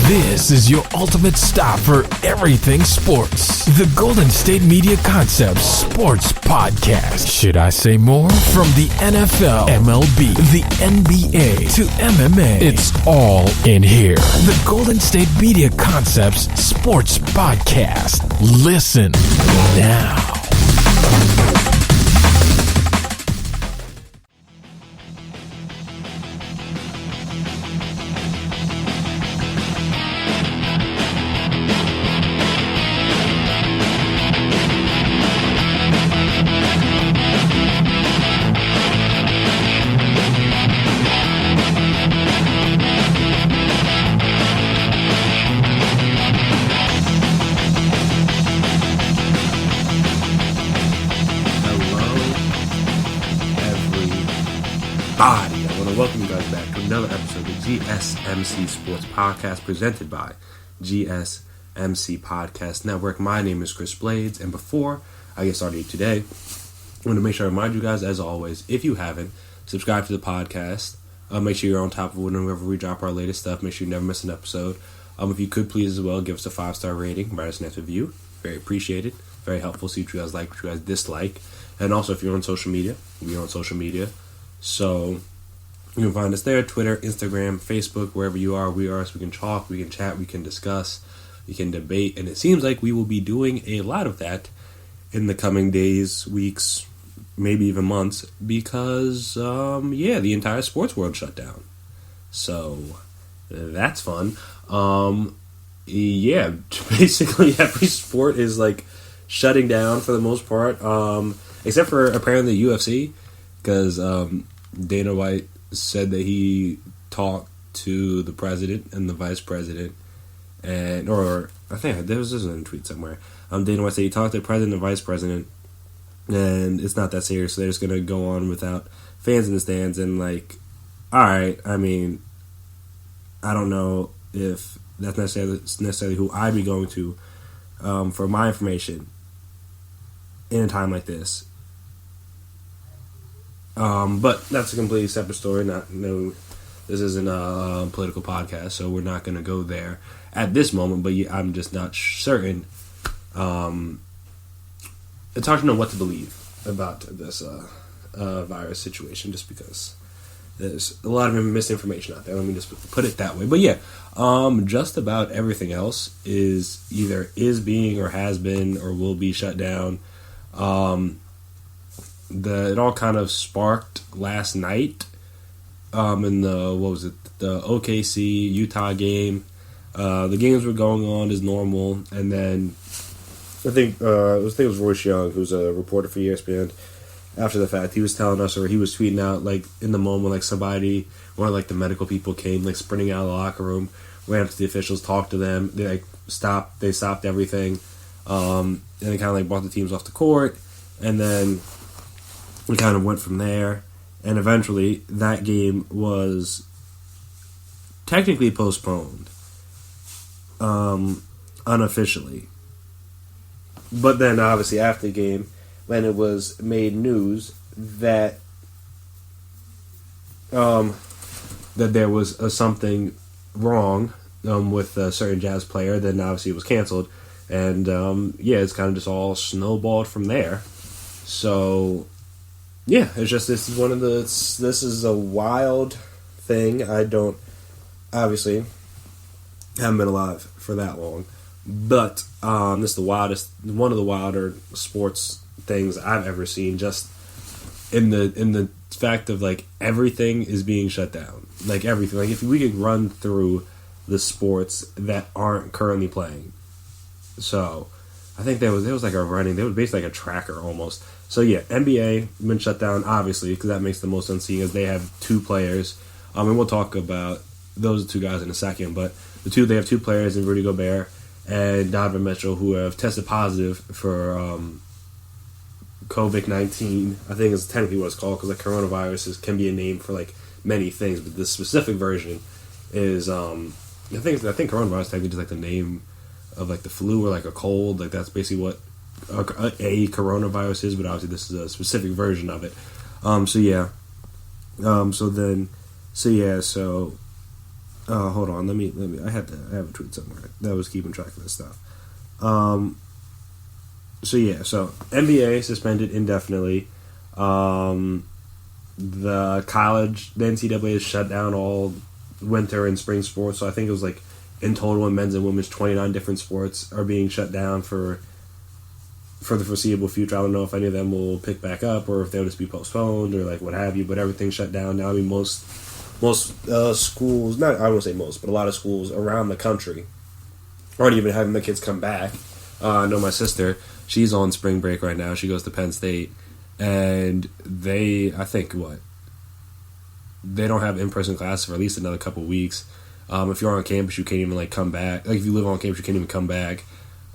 This is your ultimate stop for everything sports. The Golden State Media Concepts Sports Podcast. Should I say more? From the NFL, MLB, the NBA to MMA, it's all in here. The Golden State Media Concepts Sports Podcast. Listen now. GSMC Sports Podcast presented by GSMC Podcast Network. My name is Chris Blades, and before I get started today, I want to make sure I remind you guys, as always, if you haven't, subscribe to the podcast. Make sure you're on top of it whenever we drop our latest stuff. Make sure you never miss an episode. If you could please as well, give us a 5-star rating, write us a nice review. Very appreciated. Very helpful. See what you guys like, what you guys dislike. And also, if you're on social media, we're on social media. So you can find us there, Twitter, Instagram, Facebook, wherever you are, we are, so we can talk, we can chat, we can discuss, we can debate, and it seems like we will be doing a lot of that in the coming days, weeks, maybe even months, because, the entire sports world shut down. So, that's fun. Basically every sport is, shutting down for the most part, except for apparently the UFC, because Dana White said that he talked to the president and the vice president, or I think there was a tweet somewhere. Dana White said he talked to the president and the vice president, and it's not that serious, so they're just going to go on without fans in the stands, and alright, I mean, I don't know if that's necessarily who I'd be going to for my information in a time like this. But that's a completely separate story. This isn't a political podcast, so we're not going to go there at this moment. But I'm just not certain. It's hard to know what to believe about this virus situation, just because there's a lot of misinformation out there. Let me just put it that way. But just about everything else is either being or has been or will be shut down. It all kind of sparked last night in the OKC Utah game. The games were going on as normal, and then I think it was Royce Young, who's a reporter for ESPN. After the fact, he was telling us, or he was tweeting out, in the moment, one of the medical people came, sprinting out of the locker room, ran up to the officials, talked to them. They stopped everything, and they kind of brought the teams off the court, and then we kind of went from there, and eventually that game was technically postponed, unofficially. But then, obviously, after the game, when it was made news that that there was something wrong with a certain Jazz player, then obviously it was canceled, and it's kind of just all snowballed from there. So it's just this is a wild thing. I don't obviously haven't been alive for that long, but this is one of the wilder sports things I've ever seen. Just in the fact of everything is being shut down, everything. If we could run through the sports that aren't currently playing, so I think there was basically a tracker almost. So NBA been shut down, obviously, because that makes the most sense, seeing as they have two players. And we'll talk about those two guys in a second, but they have two players in Rudy Gobert and Donovan Mitchell, who have tested positive for COVID-19. I think it's technically what it's called, because coronavirus can be a name for many things, but the specific version is I think coronavirus technically just the name of the flu or a cold. That's basically what a coronavirus is, but obviously this is a specific version of it. So Hold on. Let me. I have a tweet somewhere that was keeping track of this stuff. So NBA suspended indefinitely. The NCAA has shut down all winter and spring sports. So I think it was like in total in men's and women's 29 different sports are being shut down for the foreseeable future. I don't know if any of them will pick back up or if they'll just be postponed or like what have you. But everything's shut down now. I mean, most schools, not I won't say most, but a lot of schools around the country aren't even having the kids come back. I know my sister, she's on spring break right now. She goes to Penn State, and they don't have in-person classes for at least another couple weeks. If you're on campus, you can't even like come back. Like if you live on campus, you can't even come back.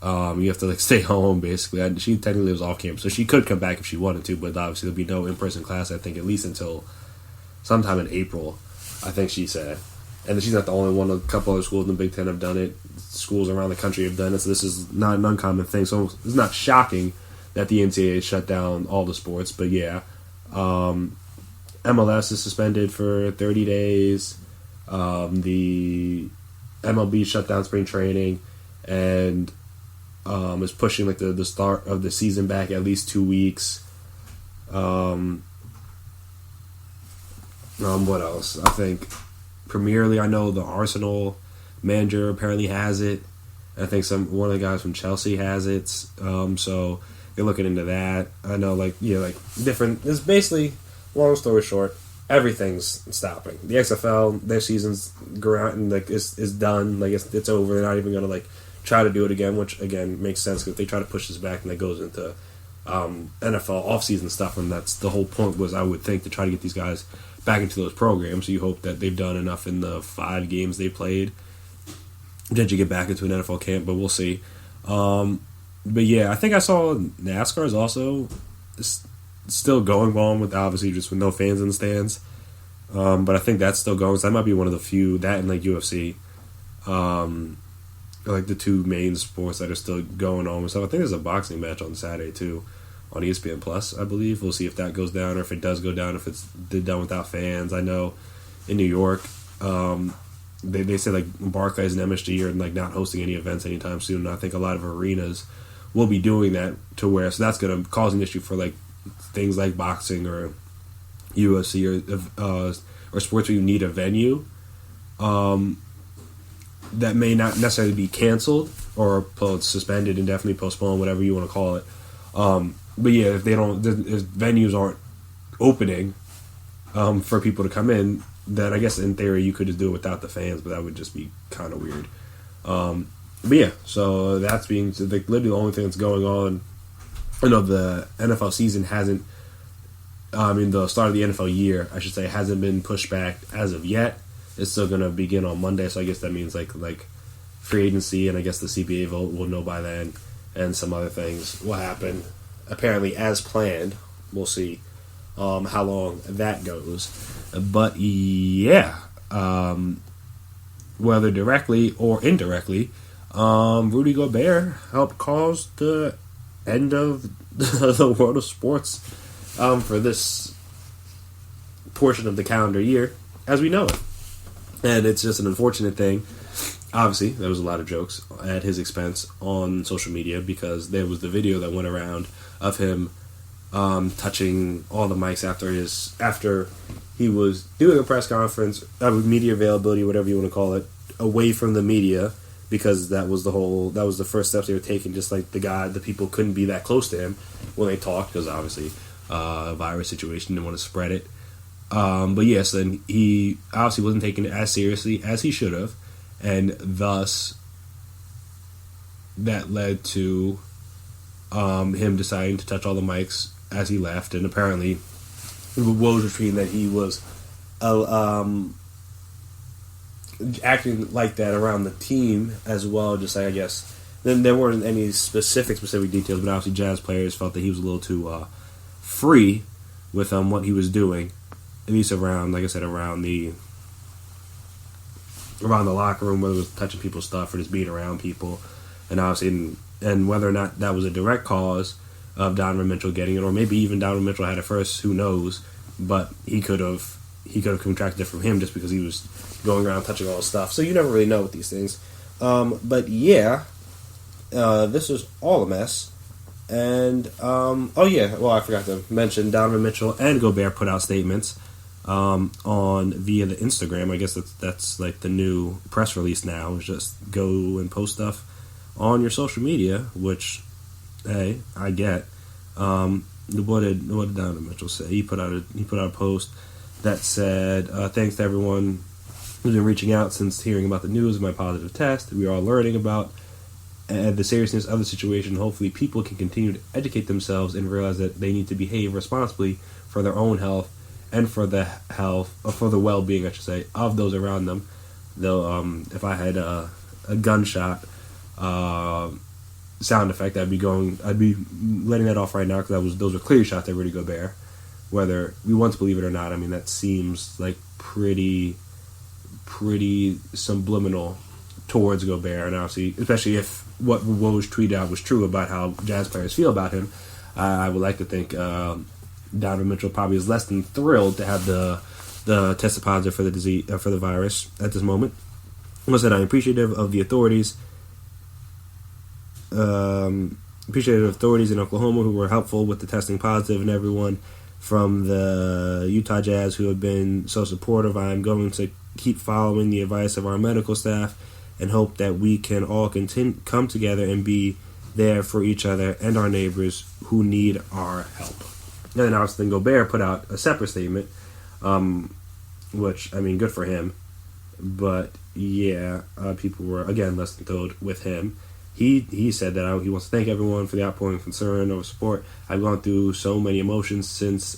You have to like stay home basically. She technically lives off campus, so she could come back if she wanted to, but obviously there'll be no in-person class. I think at least until sometime in April. I think she said. And she's not the only one. A couple other schools in the Big Ten have done it. Schools around the country have done it. So this is not an uncommon thing. So it's not shocking that the NCAA shut down all the sports. But yeah, MLS is suspended for 30 days. The MLB shut down spring training and is pushing like the start of the season back at least 2 weeks. What else? I think Premier League, I know the Arsenal manager apparently has it. I think one of the guys from Chelsea has it. So they're looking into that. I know different. It's basically, long story short, everything's stopping. The XFL, their season's is done. Like it's over. They're not even gonna try to do it again, which again makes sense because they try to push this back and that goes into NFL offseason stuff, and that's the whole point was I would think to try to get these guys back into those programs. So you hope that they've done enough in the 5 games they played that you get back into an NFL camp, but we'll see. But yeah, I think I saw NASCAR is also still going on with obviously just with no fans in the stands. But I think that's still going. So that might be one of the few, that and UFC, like the 2 main sports that are still going on. So I think there's a boxing match on Saturday too, on ESPN Plus, I believe. We'll see if that goes down or if it does go down, if it's done without fans. I know in New York, they said Barclays and MSG are not hosting any events anytime soon. And I think a lot of arenas will be doing that to where, so that's going to cause an issue for things like boxing or UFC or sports where you need a venue that may not necessarily be canceled or suspended, indefinitely postponed, whatever you want to call it. But yeah, if venues aren't opening for people to come in, then I guess in theory you could just do it without the fans, but that would just be kind of weird. But yeah, so that's being literally the only thing that's going on. The NFL season hasn't. The start of the NFL year, I should say, hasn't been pushed back as of yet. It's still going to begin on Monday, so I guess that means like free agency, and I guess the CBA vote will know by then, and some other things will happen. Apparently, as planned. We'll see how long that goes. But yeah, whether directly or indirectly, Rudy Gobert helped cause the end of the world of sports for this portion of the calendar year as we know it. And it's just an unfortunate thing. Obviously, there was a lot of jokes at his expense on social media because there was the video that went around of him touching all the mics after he was doing a press conference, media availability, whatever you want to call it, away from the media, because that was the first steps they were taking. Just like the people couldn't be that close to him when they talked because obviously a virus situation, didn't want to spread it. But yes, then he obviously wasn't taking it as seriously as he should have, and thus that led to him deciding to touch all the mics as he left, and apparently the woes between that he was acting like that around the team as well. Just I guess then there weren't any specific details, but obviously Jazz players felt that he was a little too free with what he was doing, at least around, like I said, around the locker room, whether it was touching people's stuff or just being around people, and obviously and whether or not that was a direct cause of Donovan Mitchell getting it, or maybe even Donovan Mitchell had it first, who knows, but he could have he could have contracted it from him just because he was going around touching all his stuff. So you never really know with these things. But yeah, this was all a mess. And, I forgot to mention Donovan Mitchell and Gobert put out statements via the Instagram. I guess that's like the new press release now, is just go and post stuff on your social media, which, hey, I get. What did Donovan Mitchell say? He put out a post that said, thanks to everyone who's been reaching out since hearing about the news of my positive test. We are all learning about the seriousness of the situation. Hopefully people can continue to educate themselves and realize that they need to behave responsibly for their own health and for the well-being, I should say, of those around them. Though, if I had a gunshot sound effect, I'd be letting that off right now, because those were clear shots at Rudy Gobert. Whether we want to believe it or not, I mean, that seems like pretty subliminal towards Gobert, and obviously, especially if what was tweeted out was true about how Jazz players feel about him, I would like to think Donovan Mitchell probably is less than thrilled to have the tested positive for the disease, for the virus at this moment. I said I'm appreciative of the authorities. Appreciative of authorities in Oklahoma who were helpful with the testing positive, and everyone from the Utah Jazz who have been so supportive. I'm going to keep following the advice of our medical staff and hope that we can all come together and be there for each other and our neighbors who need our help. And then obviously Gobert put out a separate statement, which, I mean, good for him. But yeah, people were, again, less than thrilled with him. He said that he wants to thank everyone for the outpouring of concern or support. I've gone through so many emotions since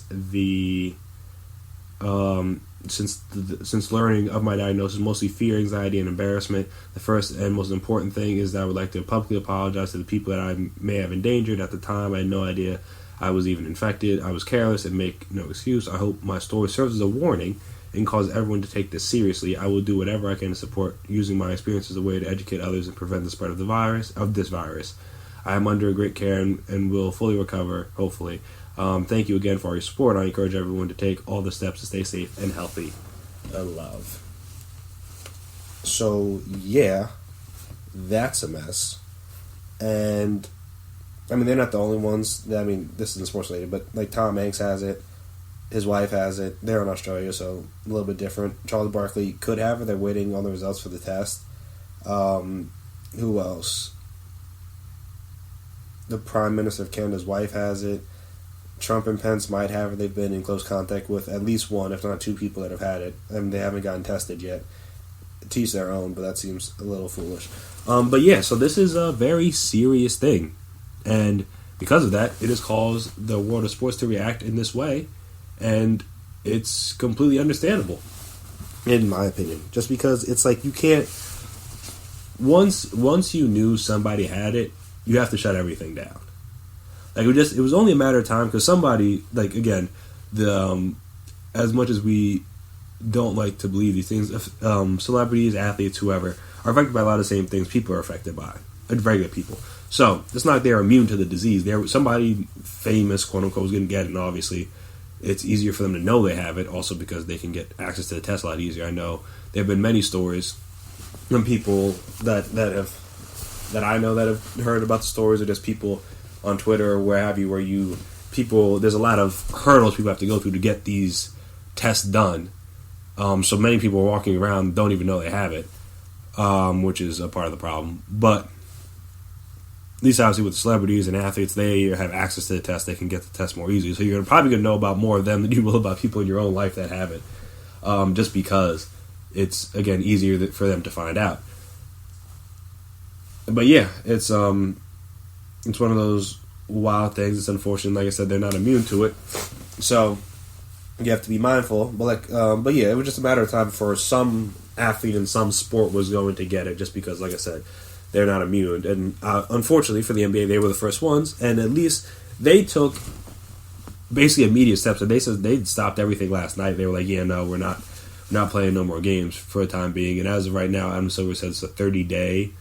learning of my diagnosis, mostly fear, anxiety, and embarrassment. The first and most important thing is that I would like to publicly apologize to the people that I may have endangered. At the time, I had no idea I was even infected. I was careless and make no excuse. I hope my story serves as a warning and cause everyone to take this seriously. I will do whatever I can to support using my experience as a way to educate others and prevent the spread of this virus. I am under great care and will fully recover, hopefully. Thank you again for all your support. I encourage everyone to take all the steps to stay safe and healthy. Love. So, yeah, that's a mess. And, I mean, they're not the only ones. I mean, this isn't sports related, but, like, Tom Hanks has it. His wife has it. They're in Australia, so a little bit different. Charles Barkley could have it. They're waiting on the results for the test. Who else? The Prime Minister of Canada's wife has it. Trump and Pence might have it. They've been in close contact with at least one, if not two people that have had it. And they haven't gotten tested yet. To each their own, but that seems a little foolish. But yeah, so this is a very serious thing. And because of that, it has caused the world of sports to react in this way. And it's completely understandable, in my opinion. Just because it's like you can't... Once you knew somebody had it, you have to shut everything down. Like, it was only a matter of time, because somebody, like, again, as much as we don't like to believe these things, celebrities, athletes, whoever, are affected by a lot of the same things people are affected by, regular people. So, it's not like they're immune to the disease. Somebody famous, quote-unquote, is going to get it, and obviously it's easier for them to know they have it, also because they can get access to the test a lot easier. I know there have been many stories from people that I know that have heard about the stories, or just people on Twitter or where have you, there's a lot of hurdles people have to go through to get these tests done. So many people are walking around don't even know they have it, which is a part of the problem. But at least obviously with the celebrities and athletes, they have access to the test. They can get the test more easily. So you're probably going to know about more of them than you will about people in your own life that have it, just because it's, again, easier for them to find out. But yeah, it's one of those wild things. It's unfortunate. Like I said, they're not immune to it, so you have to be mindful. But but yeah, it was just a matter of time before some athlete in some sport was going to get it, just because, like I said, they're not immune. And unfortunately for the NBA, they were the first ones, and at least they took basically immediate steps. And they said they'd stopped everything last night. They were like, "Yeah, no, we're not playing no more games for the time being." And as of right now, Adam Silver said it's a 30-day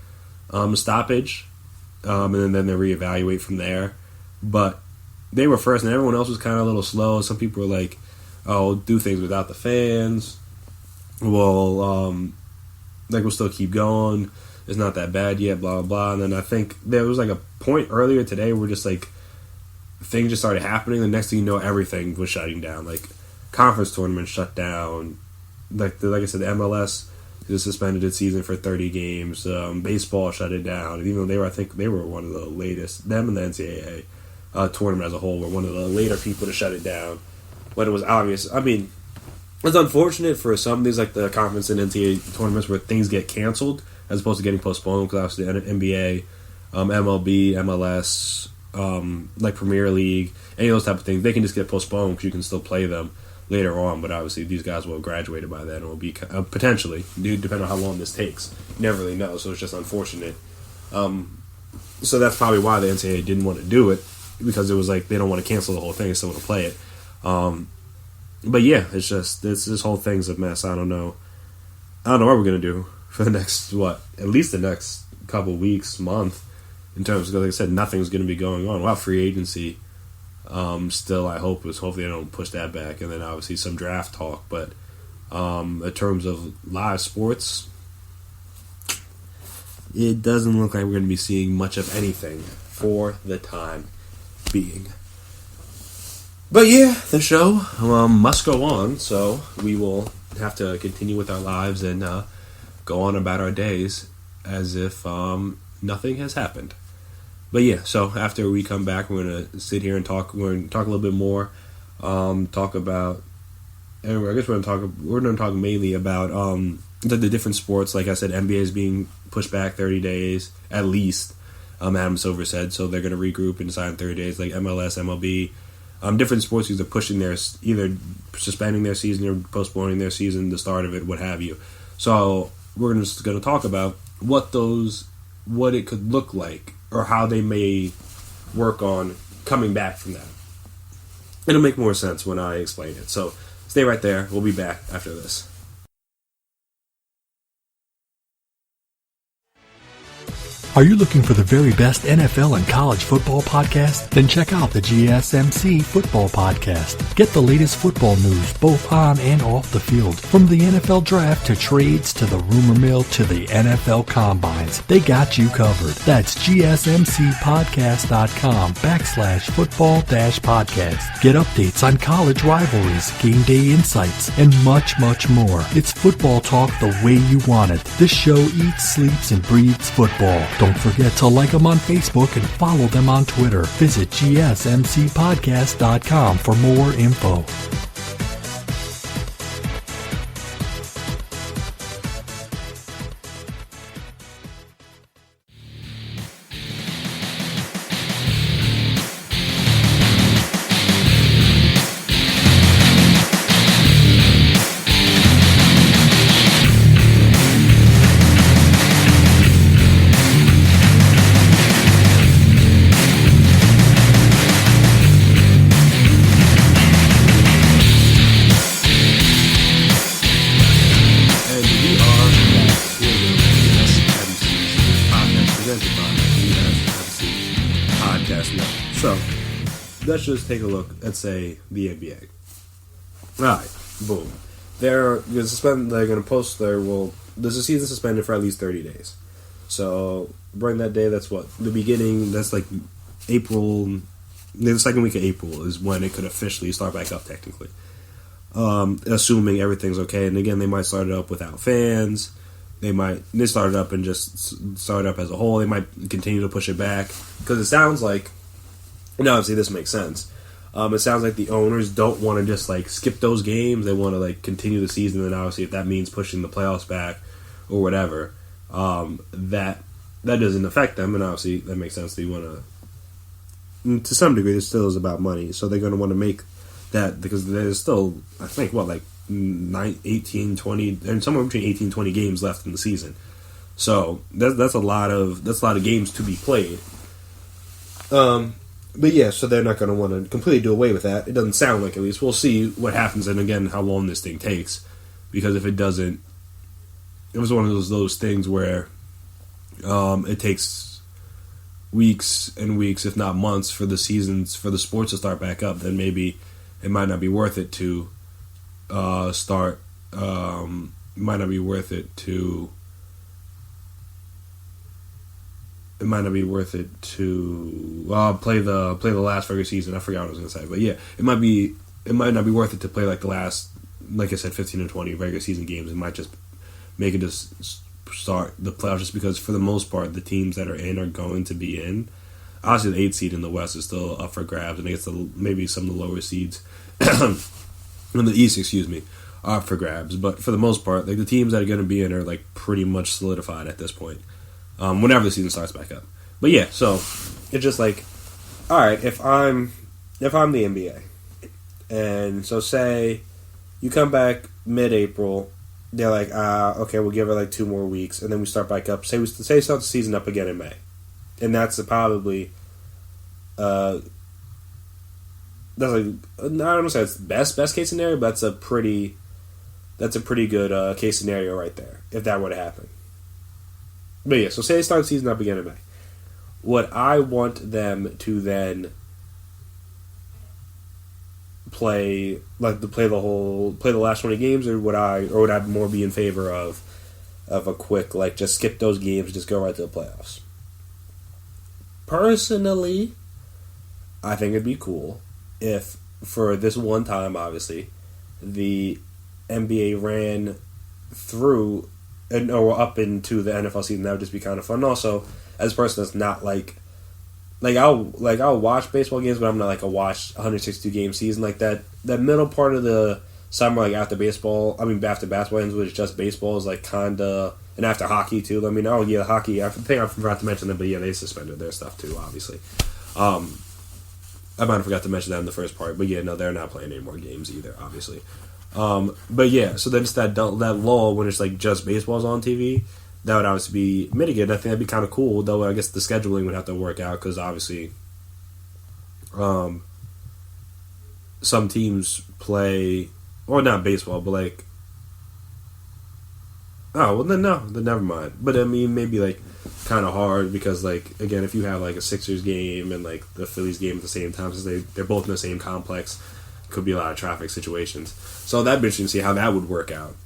stoppage, and then they reevaluate from there. But they were first, and everyone else was kind of a little slow. Some people were like, oh, do things without the fans. We'll still keep going. It's not that bad yet, blah, blah, blah. And then I think there was like a point earlier today where just like things just started happening. The next thing you know, everything was shutting down. Like conference tournaments shut down. Like I said, the MLS just suspended its season for 30 games. Baseball shut it down. And even though I think they were one of the latest, them and the NCAA tournament as a whole were one of the later people to shut it down. When it was obvious. I mean, it's unfortunate for some of these, like the conference and NCAA tournaments where things get canceled as opposed to getting postponed, because obviously the NBA, MLB, MLS, like Premier League, any of those type of things, they can just get postponed because you can still play them later on. But obviously these guys will have graduated by then and will be potentially, depending on how long this takes. You never really know, so it's just unfortunate. So that's probably why the NCAA didn't want to do it, because it was like they don't want to cancel the whole thing, they still want to play it. But yeah, it's just this whole thing's a mess. I don't know what we're gonna do for the next at least the next couple weeks, month, in terms of, like I said, nothing's gonna be going on. Well, free agency, still hopefully they don't push that back, and then obviously some draft talk. But in terms of live sports, it doesn't look like we're gonna be seeing much of anything for the time being. But yeah, the show must go on, so we will have to continue with our lives and go on about our days as if nothing has happened. But yeah, so after we come back, we're going to sit here and talk. We're going to talk a little bit more, talk about, and I guess we're going to talk mainly about the different sports. Like I said, NBA is being pushed back 30 days, at least, Adam Silver said, so they're going to regroup and decide in 30 days, like MLS, MLB. Different sports leagues are pushing either suspending their season or postponing their season, the start of it, what have you. So we're just going to talk about what it could look like, or how they may work on coming back from that. It'll make more sense when I explain it. So stay right there. We'll be back after this. Are you looking for the very best NFL and college football podcast? Then check out the GSMC Football Podcast. Get the latest football news both on and off the field. From the NFL Draft to trades to the rumor mill to the NFL Combines, they got you covered. That's GSMCpodcast.com/football-podcast. Get updates on college rivalries, game day insights, and much, much more. It's football talk the way you want it. This show eats, sleeps, and breathes football. Don't forget to like them on Facebook and follow them on Twitter. Visit GSMCpodcast.com for more info. Let's just take a look at, say, the NBA. Alright, boom. They're going to post there's a season suspended for at least 30 days. So, during that day, that's the beginning, that's like April, the second week of April is when it could officially start back up, technically. Assuming everything's okay. And again, they might start it up without fans. They start it up and just start it up as a whole. They might continue to push it back. Because it sounds like, and obviously this makes sense. It sounds like the owners don't want to just skip those games. They want to continue the season, and obviously if that means pushing the playoffs back or whatever, that doesn't affect them. And obviously that makes sense. They want to some degree, it still is about money. So they're going to want to make that, because there's still, I think, 18, 20, and somewhere between 18 and 20 games left in the season. So that's a lot of games to be played. But yeah, so they're not going to want to completely do away with that. It doesn't sound like, at least. We'll see what happens, and again, how long this thing takes. Because if it doesn't, it was one of those things where it takes weeks and weeks, if not months, for the sports to start back up. Then maybe it might not be worth it to start. Might not be worth it to. It might not be worth it to play the last regular season. I forgot what I was gonna say, but yeah, it might not be worth it to play like the last, like I said, 15 or 20 regular season games. It might just make it just start the playoffs, just because for the most part the teams that are in are going to be in. Obviously, the 8th seed in the West is still up for grabs, and against maybe some of the lower seeds in the East, are up for grabs. But for the most part, like the teams that are going to be in are like pretty much solidified at this point. Whenever the season starts back up. But yeah, so it's just like, all right, if I'm the NBA, and so say you come back mid-April, they're like, okay, we'll give it like 2 more weeks, and then we start back up. Say start the season up again in May, and that's probably that's like, I don't want to say it's best case scenario, but that's a pretty good case scenario right there if that were to happen. But yeah, so say they start the season up again in May. Would I want them to then play the last 20 games, or would I more be in favor of a quick, like, just skip those games and just go right to the playoffs? Personally, I think it'd be cool if for this one time, obviously, the NBA ran through or up into the NFL season. That would just be kind of fun. And also, as a person that's not I'll watch baseball games, but I'm not like a watch 162 game season like that. That middle part of the summer, like after basketball ends, which is just baseball, is like kinda, and after hockey too. I mean, hockey. I think I forgot to mention them, but yeah, they suspended their stuff too, obviously. I might have forgot to mention that in the first part, but yeah, no, they're not playing any more games either, obviously. But yeah, so then it's that lull when it's like just baseball's on TV. That would obviously be mitigated. I think that'd be kind of cool, though. I guess the scheduling would have to work out because obviously, some teams play, or not baseball, but like, then never mind. But I mean, maybe like kind of hard because like again, if you have like a Sixers game and like the Phillies game at the same time, since they're both in the same complex. Could be a lot of traffic situations. So that'd be interesting to see how that would work out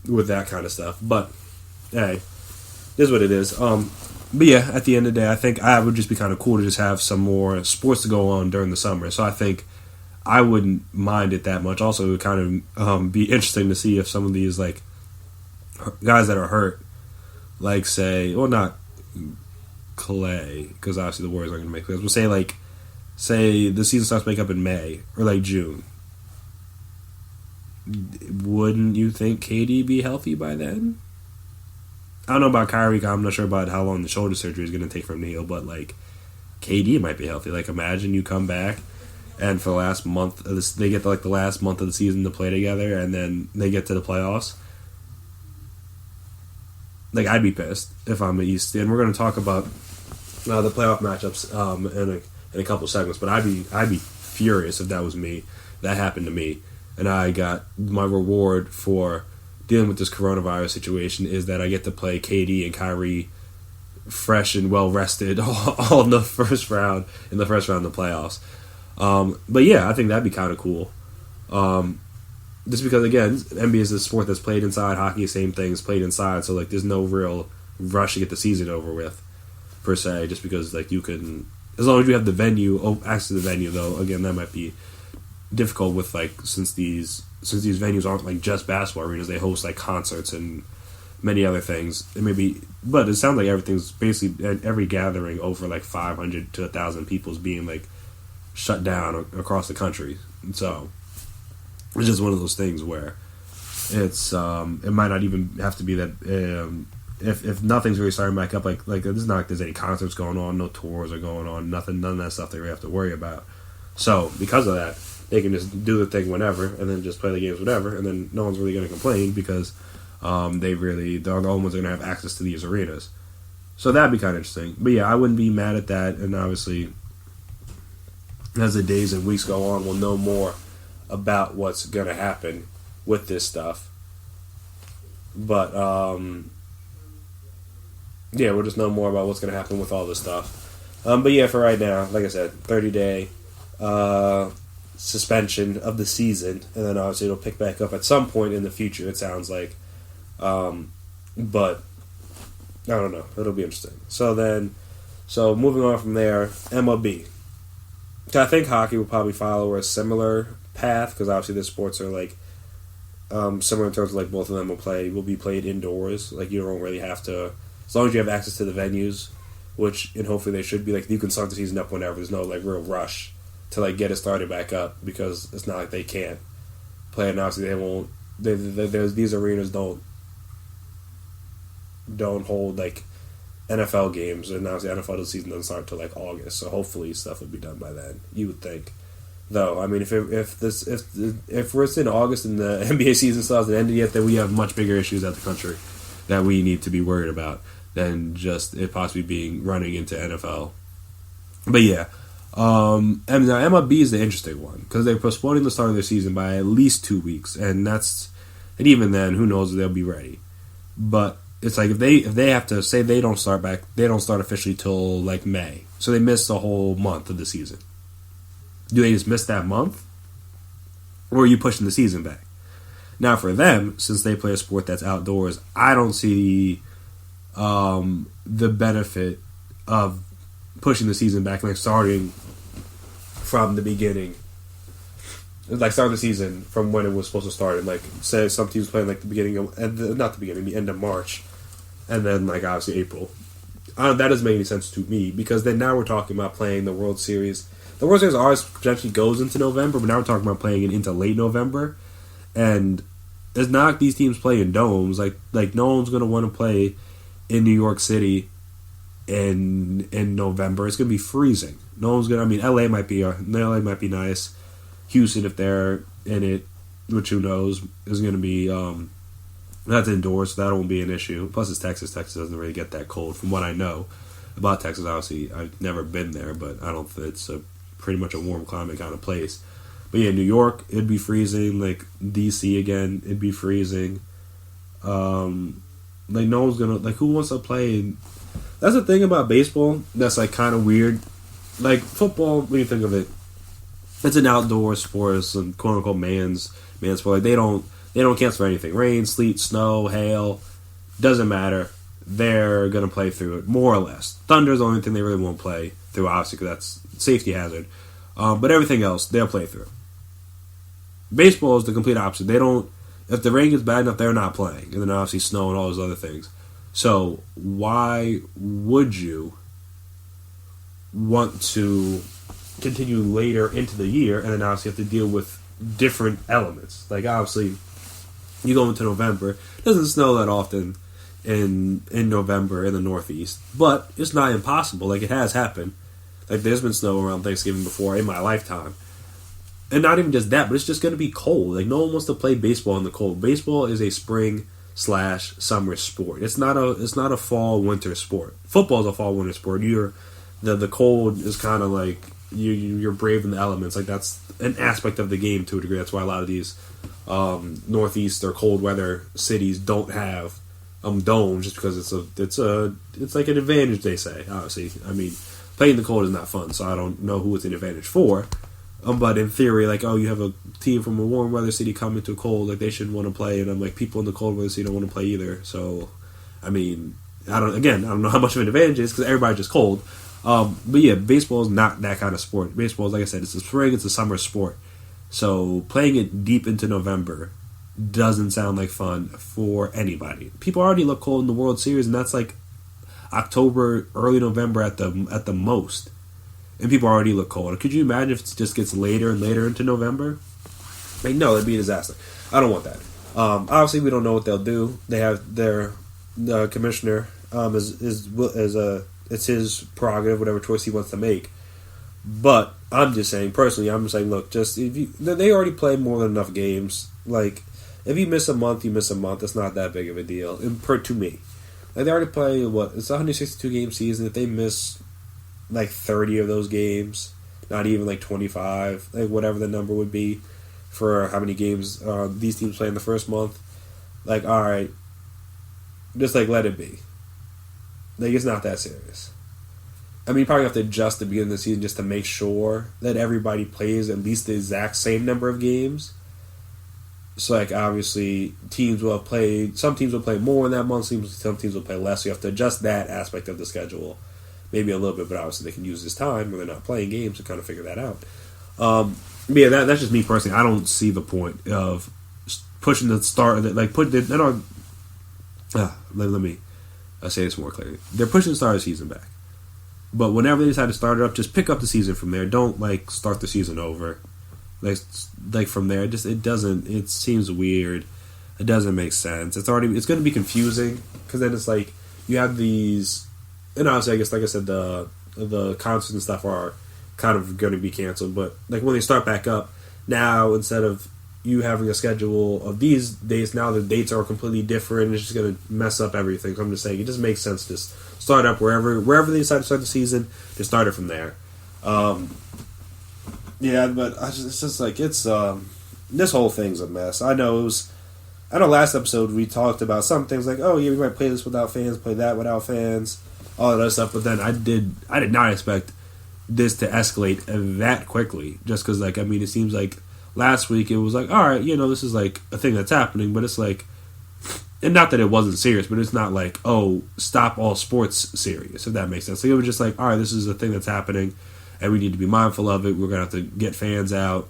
with that kind of stuff. But, hey, it is what it is. But yeah, at the end of the day, I think I would just be kind of cool to just have some more sports to go on during the summer. So I think I wouldn't mind it that much. Also, it would kind of be interesting to see if some of these, like, guys that are hurt, like, say, well, not Clay, because obviously the Warriors aren't going to make playoffs, but say the season starts back up in May or like June. Wouldn't you think KD be healthy by then? I don't know about Kyrie. I'm not sure about how long the shoulder surgery is going to take for him to heal, but like KD might be healthy. Like imagine you come back and for the last month of this, they get like the last month of the season to play together, and then they get to the playoffs. Like I'd be pissed if I'm the East, and we're going to talk about the playoff matchups in a couple segments, but I'd be furious if that was me. That happened to me, and I got my reward for dealing with this coronavirus situation is that I get to play KD and Kyrie fresh and well rested all in the first round of the playoffs. But yeah, I think that'd be kind of cool. Just because again, NBA is a sport that's played inside. Hockey, same thing, is played inside. So like, there's no real rush to get the season over with, per se. Just because like you can. As long as you have the venue, access to the venue, though, again, that might be difficult with like since these venues aren't like just basketball arenas, they host like concerts and many other things. It may be, but it sounds like everything's basically every gathering over like 500 to 1,000 people is being like shut down across the country. And so it's just one of those things where it's it might not even have to be that. If nothing's really starting back up, like it's not like there's any concerts going on, no tours are going on, none of that stuff they really have to worry about. So because of that, they can just do the thing whenever, and then just play the games whenever, and then no one's really going to complain because they're the only ones that are going to have access to these arenas. So that'd be kind of interesting. But yeah, I wouldn't be mad at that, and obviously, as the days and weeks go on, we'll know more about what's going to happen with this stuff. But yeah, we'll just know more about what's going to happen with all this stuff. But yeah, for right now, like I said, 30-day suspension of the season, and then obviously it'll pick back up at some point in the future, it sounds like. But I don't know. It'll be interesting. So moving on from there, MLB. I think hockey will probably follow a similar path, because obviously the sports are like similar in terms of like both of them will be played indoors. Like you don't really have to, as long as you have access to the venues, and hopefully they should be, like you can start the season up whenever. There's no like real rush to like get it started back up, because it's not like they can't play, and obviously they won't. These arenas don't hold like NFL games, and obviously NFL season doesn't start until like August, so hopefully stuff will be done by then. You would think, though. I mean, if we're in August and the NBA season still hasn't ended yet, then we have much bigger issues at the country that we need to be worried about than just it possibly running into NFL. But yeah, and now MLB is the interesting one, because they're postponing the start of their season by at least 2 weeks, and even then, who knows if they'll be ready. But it's like if they have to say they don't start officially till like May, so they miss a whole month of the season. Do they just miss that month, or are you pushing the season back? Now for them, since they play a sport that's outdoors, I don't see the benefit of pushing the season back, like starting from the beginning. Like starting the season from when it was supposed to start, and like say some teams playing like the end of March, and then like obviously April. That doesn't make any sense to me, because then now we're talking about playing the World Series. The World Series always potentially goes into November, but now we're talking about playing it into late November, and it's not like these teams play in domes. Like no one's gonna want to play in New York City in November. It's gonna be freezing. No one's gonna. I mean, LA might be nice. Houston, if they're in it, which who knows, is going to be that's indoors, so that won't be an issue. Plus, it's Texas. Texas doesn't really get that cold, from what I know about Texas. Obviously, I've never been there, but I don't. It's pretty much a warm climate kind of place. But yeah, New York, it'd be freezing. Like DC again, it'd be freezing. Like no one's gonna who wants to play. That's the thing about baseball that's like kind of weird. Like football, when you think of it, it's an outdoor sport. It's a quote unquote man's sport. Like they don't cancel anything. Rain, sleet, snow, hail, doesn't matter. They're gonna play through it more or less. Thunder's the only thing they really won't play through, obviously, because that's safety hazard. But everything else, they'll play through. Baseball is the complete opposite. They don't. If the rain gets bad enough, they're not playing, and then obviously snow and all those other things. So why would you want to continue later into the year, and then obviously have to deal with different elements? Like obviously, you go into November, it doesn't snow that often in November in the Northeast, but it's not impossible. Like it has happened. Like there's been snow around Thanksgiving before in my lifetime. And not even just that, but it's just going to be cold. Like no one wants to play baseball in the cold. Baseball is a spring/summer sport. It's not a fall/winter sport. Football is a fall/winter sport. The cold is kind of like you're brave in the elements. Like that's an aspect of the game to a degree. That's why a lot of these northeast or cold weather cities don't have domes, just because it's like an advantage, they say. Obviously, I mean, playing the cold is not fun, so I don't know who it's an advantage for. But in theory, like, oh, you have a team from a warm weather city coming to a cold, like they should want to play, and I'm like, people in the cold weather city don't want to play either. So, I mean, I don't know how much of an advantage it is, because everybody's just cold. But yeah, baseball is not that kind of sport. Baseball is, like I said, it's a spring, it's a summer sport. So playing it deep into November doesn't sound like fun for anybody. People already look cold in the World Series, and that's like October, early November at the most. And people already look cold. Could you imagine if it just gets later and later into November? Like, no, it'd be a disaster. I don't want that. Obviously, we don't know what they'll do. They have their commissioner it's his prerogative, whatever choice he wants to make. But I'm just saying, personally, look, just they already play more than enough games. Like, if you miss a month, you miss a month. It's not that big of a deal, to me. Like, they already play it's a 162 game season. If they miss like 30 of those games, not even like 25, like whatever the number would be for how many games these teams play in the first month, like, all right, just like let it be. Like, it's not that serious. I mean, you probably have to adjust the beginning of the season just to make sure that everybody plays at least the exact same number of games. So, like, obviously, teams will play. Some teams will play more in that month. Some teams will play less. So you have to adjust that aspect of the schedule, maybe a little bit. But obviously, they can use this time when they're not playing games to kind of figure that out. But yeah, that's just me personally. I don't see the point of pushing the start. Like, let me say this more clearly. They're pushing the start of the season back. But whenever they decide to start it up, just pick up the season from there. Don't like start the season over. Like from there, it seems weird. It doesn't make sense. It's going to be confusing because then it's like you have these, and obviously I guess like I said the concerts and stuff are kind of going to be canceled. But like when they start back up now, instead of you having a schedule of these dates, now the dates are completely different. And it's just going to mess up everything. So I'm just saying it just makes sense to just start up wherever they decide to start the season. Just start it from there. Yeah, but it's just like this whole thing's a mess. I know last episode we talked about some things like, oh yeah, we might play this without fans, play that without fans, all that other stuff. But then I did not expect this to escalate that quickly. Just because like I mean, it seems like last week it was like, all right, this is like a thing that's happening, but it's like, and not that it wasn't serious, but it's not like, oh, stop all sports serious, if that makes sense. Like it was just like, all right, this is a thing that's happening. And we need to be mindful of it. We're gonna have to get fans out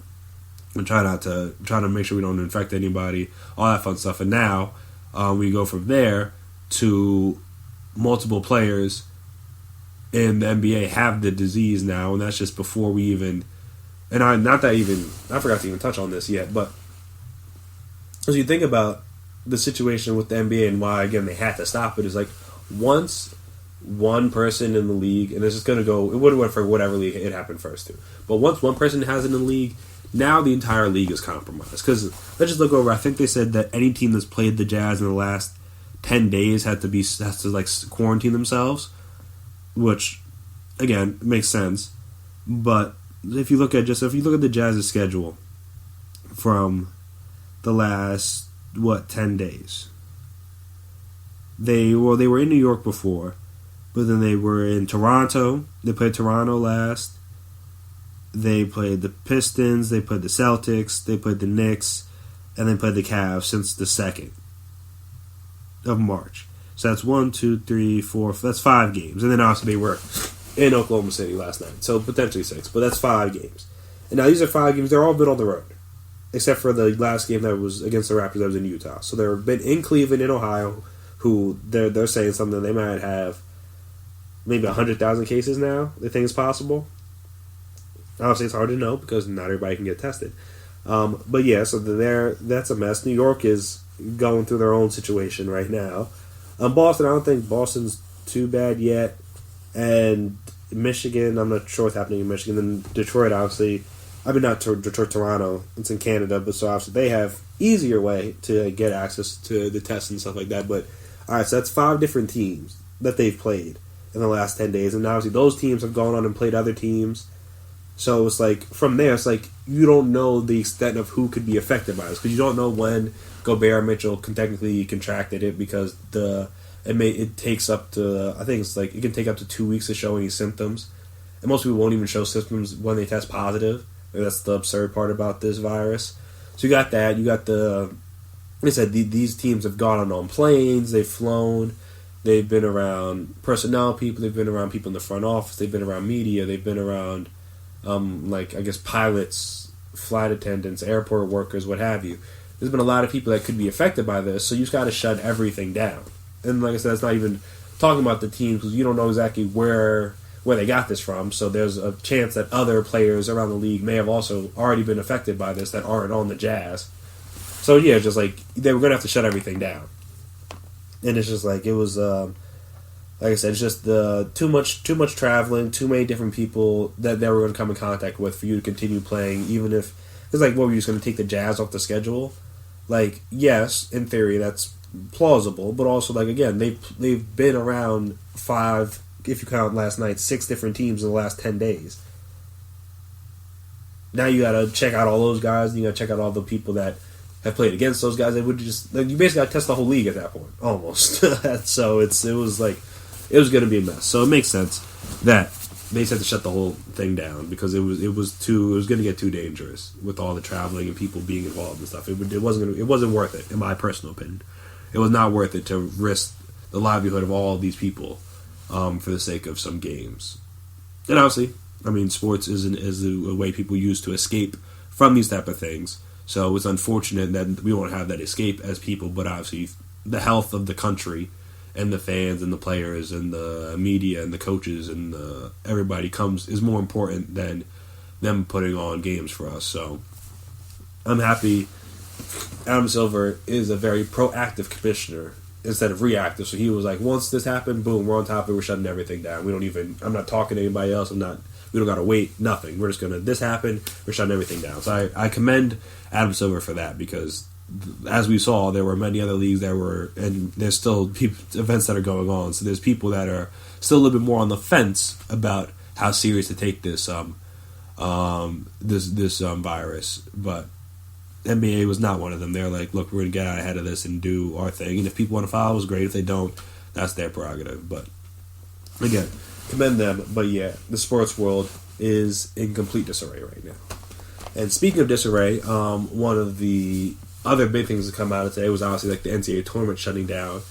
and try to make sure we don't infect anybody, all that fun stuff. And now we go from there to multiple players in the NBA have the disease now, and that's just before we even. And I forgot to even touch on this yet, but as you think about the situation with the NBA and why again they had to stop it is like once one person in the league, and this is going to go, it would have went for whatever league it happened first to. But once one person has it in the league, now the entire league is compromised. Because let's just look over, I think they said that any team that's played the Jazz in the last 10 days has to like quarantine themselves, which, again, makes sense. But if you look at the Jazz's schedule from the last, 10 days, they were in New York before. But then they were in Toronto. They played Toronto last. They played the Pistons. They played the Celtics. They played the Knicks. And they played the Cavs since the 2nd of March. So that's 1, 2, 3, 4. That's 5 games. And then also they were in Oklahoma City last night. So potentially 6. But that's 5 games. And now these are 5 games. They're all been on the road. Except for the last game that was against the Raptors that was in Utah. So they've been in Cleveland, in Ohio, who they're saying something they might have maybe 100,000 cases now. They think it's possible. Obviously, it's hard to know because not everybody can get tested. But yeah, so that's a mess. New York is going through their own situation right now. Boston, I don't think Boston's too bad yet. And Michigan, I'm not sure what's happening in Michigan. Then Detroit, obviously. I mean, not Detroit, Toronto. It's in Canada, but so obviously they have easier way to get access to the tests and stuff like that. But all right, so that's 5 different teams that they've played in the last 10 days. And obviously those teams have gone on and played other teams. So it's like, from there, it's like you don't know the extent of who could be affected by this. Because you don't know when Gobert or Mitchell can technically contracted it because it takes up to, I think it's like, it can take up to 2 weeks to show any symptoms. And most people won't even show symptoms when they test positive. And that's the absurd part about this virus. So you got that. You got like I said, these teams have gone on planes. They've flown. They've been around personnel people. They've been around people in the front office. They've been around media. They've been around, pilots, flight attendants, airport workers, what have you. There's been a lot of people that could be affected by this, so you just got to shut everything down. And like I said, that's not even talking about the teams because you don't know exactly where they got this from. So there's a chance that other players around the league may have also already been affected by this that aren't on the Jazz. So yeah, just like they were gonna have to shut everything down. And it's just like it was, like I said, it's just too much traveling, too many different people that they were going to come in contact with for you to continue playing, even if it's like, what, were you just going to take the Jazz off the schedule? Like, yes, in theory, that's plausible, but also, like, again, they've been around 5, if you count last night, 6 different teams in the last 10 days. Now you got to check out all those guys, and you got to check out all the people that have played against those guys. They would just, like, you basically got to test the whole league at that point, almost. So it was going to be a mess. So it makes sense that they said to shut the whole thing down because it was going to get too dangerous with all the traveling and people being involved and stuff. It wasn't worth it, in my personal opinion. It was not worth it to risk the livelihood of all of these people for the sake of some games. And obviously, I mean, sports is a way people use to escape from these type of things. So it's unfortunate that we won't have that escape as people, but obviously the health of the country and the fans and the players and the media and the coaches and everybody is more important than them putting on games for us. So I'm happy Adam Silver is a very proactive commissioner instead of reactive. So he was like, once this happened, boom, we're on top of it, we're shutting everything down. I'm not talking to anybody else. We don't got to wait, nothing. We're just going to, this happened, we're shutting everything down. So I commend Adam Silver for that because, as we saw, there were many other leagues and there's still events that are going on. So there's people that are still a little bit more on the fence about how serious to take this virus. But NBA was not one of them. They're like, look, we're going to get out ahead of this and do our thing. And if people want to follow, it's great. If they don't, that's their prerogative. But again, commend them. But yeah, the sports world is in complete disarray right now. And speaking of disarray, one of the other big things that come out of today was obviously like the NCAA tournament shutting down,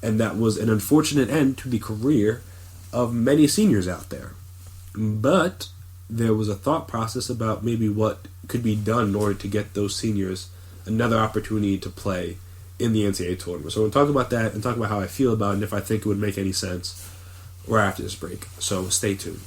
and that was an unfortunate end to the career of many seniors out there. But there was a thought process about maybe what could be done in order to get those seniors another opportunity to play in the NCAA tournament. So we'll talk about that and talk about how I feel about it and if I think it would make any sense right after this break. So stay tuned.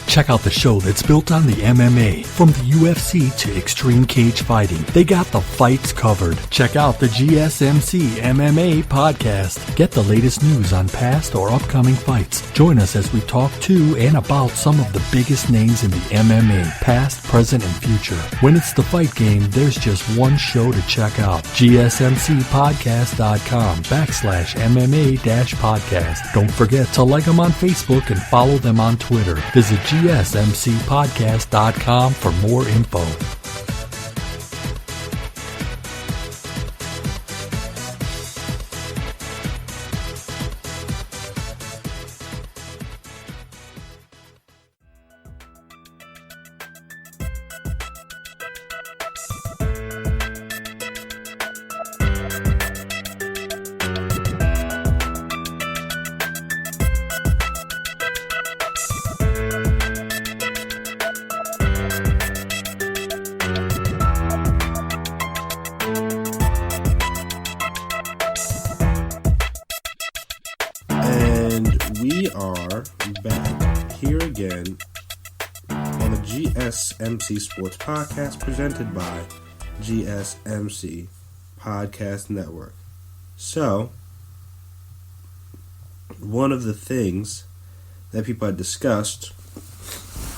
Check out the show that's built on the MMA, from the UFC to extreme cage fighting. They got the fights covered. Check out the GSMC MMA podcast. Get the latest news on past or upcoming fights. Join us as we talk to and about some of the biggest names in the MMA, past, present, and future. When it's the fight game, there's just one show to check out. GSMCpodcast.com/MMA-podcast. Don't forget to like them on Facebook and follow them on Twitter. Visit GSMCpodcast.com for more info. We are back here again on the GSMC Sports Podcast presented by GSMC Podcast Network. So, one of the things that people had discussed,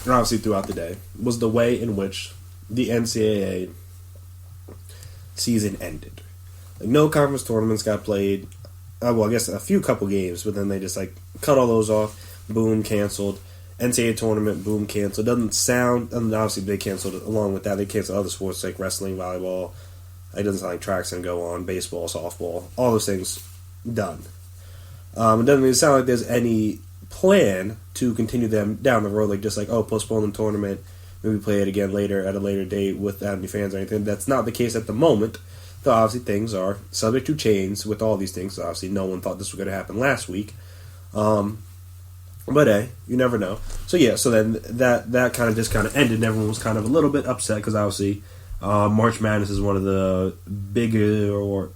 obviously throughout the day, was the way in which the NCAA season ended. Like, no conference tournaments got played. I guess a couple games, but then they just cut all those off. Boom, canceled. NCAA tournament, boom, canceled. Doesn't sound, and obviously they canceled it along with that. They canceled other sports like wrestling, volleyball. It doesn't sound like track's going to go on. Baseball, softball, all those things done. It doesn't really sound like there's any plan to continue them down the road, postpone the tournament, maybe play it again later at a later date without any fans or anything. That's not the case at the moment. So obviously things are subject to change with all these things. Obviously no one thought this was going to happen last week. But hey, you never know. So yeah, so then that kind of just ended and everyone was kind of a little bit upset because obviously March Madness is one of the bigger, I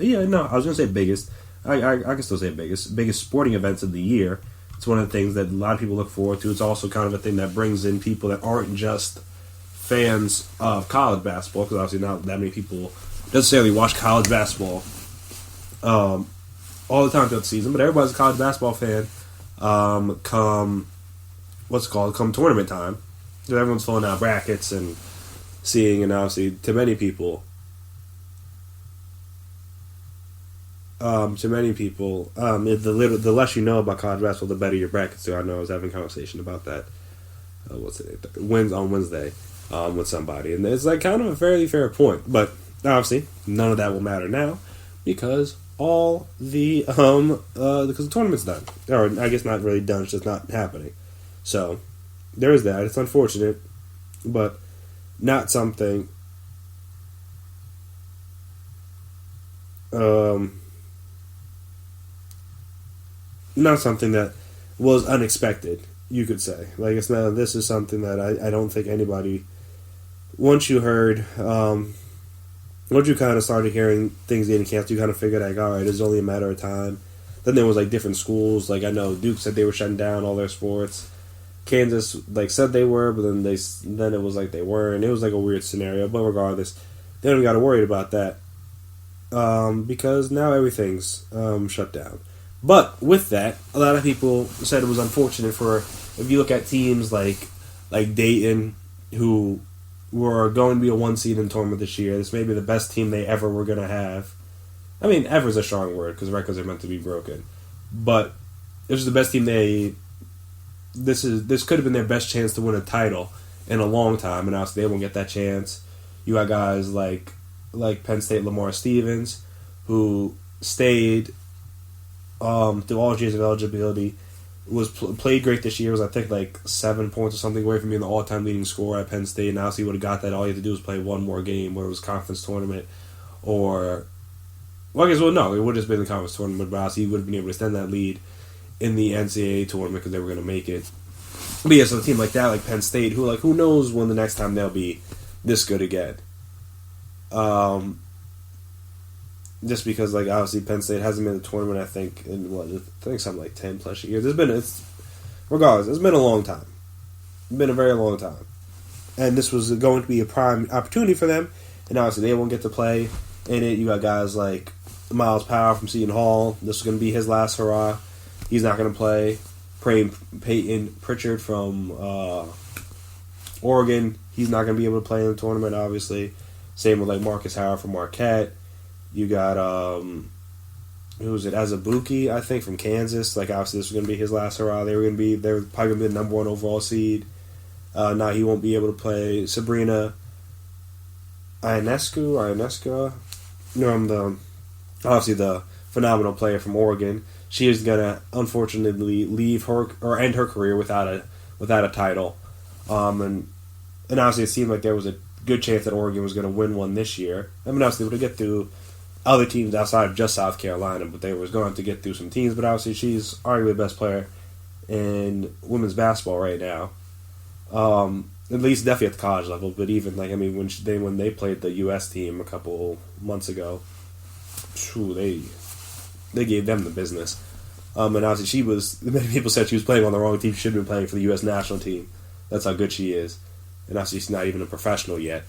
was going to say biggest. I can still say biggest sporting events of the year. It's one of the things that a lot of people look forward to. It's also kind of a thing that brings in people that aren't just fans of college basketball, because obviously not that many people necessarily watch college basketball all the time throughout the season, but everybody's a college basketball fan come tournament time. So everyone's filling out brackets and seeing, and obviously to many people, the less you know about college basketball, the better your brackets do. I know I was having a conversation about that. On Wednesday with somebody, and it's kind of a fairly fair point, but obviously none of that will matter now because all the because the tournament's done, or I guess not really done. It's just not happening. So there is that. It's unfortunate, but not something. Not something that was unexpected, you could say. Like, it's not. This is something that I don't think anybody. Once you heard, once you kind of started hearing things getting canceled, you kind of figured like, all right, it's only a matter of time. Then there was like different schools. Like I know Duke said they were shutting down all their sports. Kansas like said they were, but then it was like they weren't. It was like a weird scenario. But regardless, they don't got to worry about that because now everything's shut down. But with that, a lot of people said it was unfortunate for if you look at teams like Dayton, who were going to be a 1 seed in the tournament this year. This may be the best team they ever were going to have. I mean, ever is a strong word because records are meant to be broken. But this is the best team This could have been their best chance to win a title in a long time, and obviously they won't get that chance. You got guys like Penn State Lamar Stevens, who stayed through all years of eligibility, played great this year. Was I think like 7 points or something away from being the all-time leading scorer at Penn State. And obviously he would have got that. All you had to do was play one more game, where it was conference tournament, or well, I guess no, it would have just been the conference tournament. But obviously he would have been able to extend that lead in the NCAA tournament because they were going to make it. But yeah, so a team like that, like Penn State, who knows when the next time they'll be this good again. Just because, like, obviously Penn State hasn't been in the tournament, I think, in something like 10 plus years. Regardless, it's been a long time. It's been a very long time. And this was going to be a prime opportunity for them, and obviously they won't get to play in it. You got guys like Miles Powell from Seton Hall. This is going to be his last hurrah. He's not going to play. Peyton Pritchard from Oregon. He's not going to be able to play in the tournament, obviously. Same with like Marcus Howard from Marquette. You got who was it? Azubuike, I think, from Kansas. Like obviously this was going to be his last hurrah. They were probably going to be the number 1 overall seed. Now he won't be able to play. Sabrina Ionescu. Obviously the phenomenal player from Oregon. She is gonna unfortunately leave her or end her career without a title, and obviously it seemed like there was a good chance that Oregon was going to win one this year. I mean, obviously they would get through other teams outside of just South Carolina, but they was going to get through some teams. But obviously she's arguably the best player in women's basketball right now, at least definitely at the college level. But even like when they played the U.S. team a couple months ago, they gave them the business. And obviously many people said she was playing on the wrong team. She should have been playing for the U.S. national team. That's how good she is. And obviously she's not even a professional yet.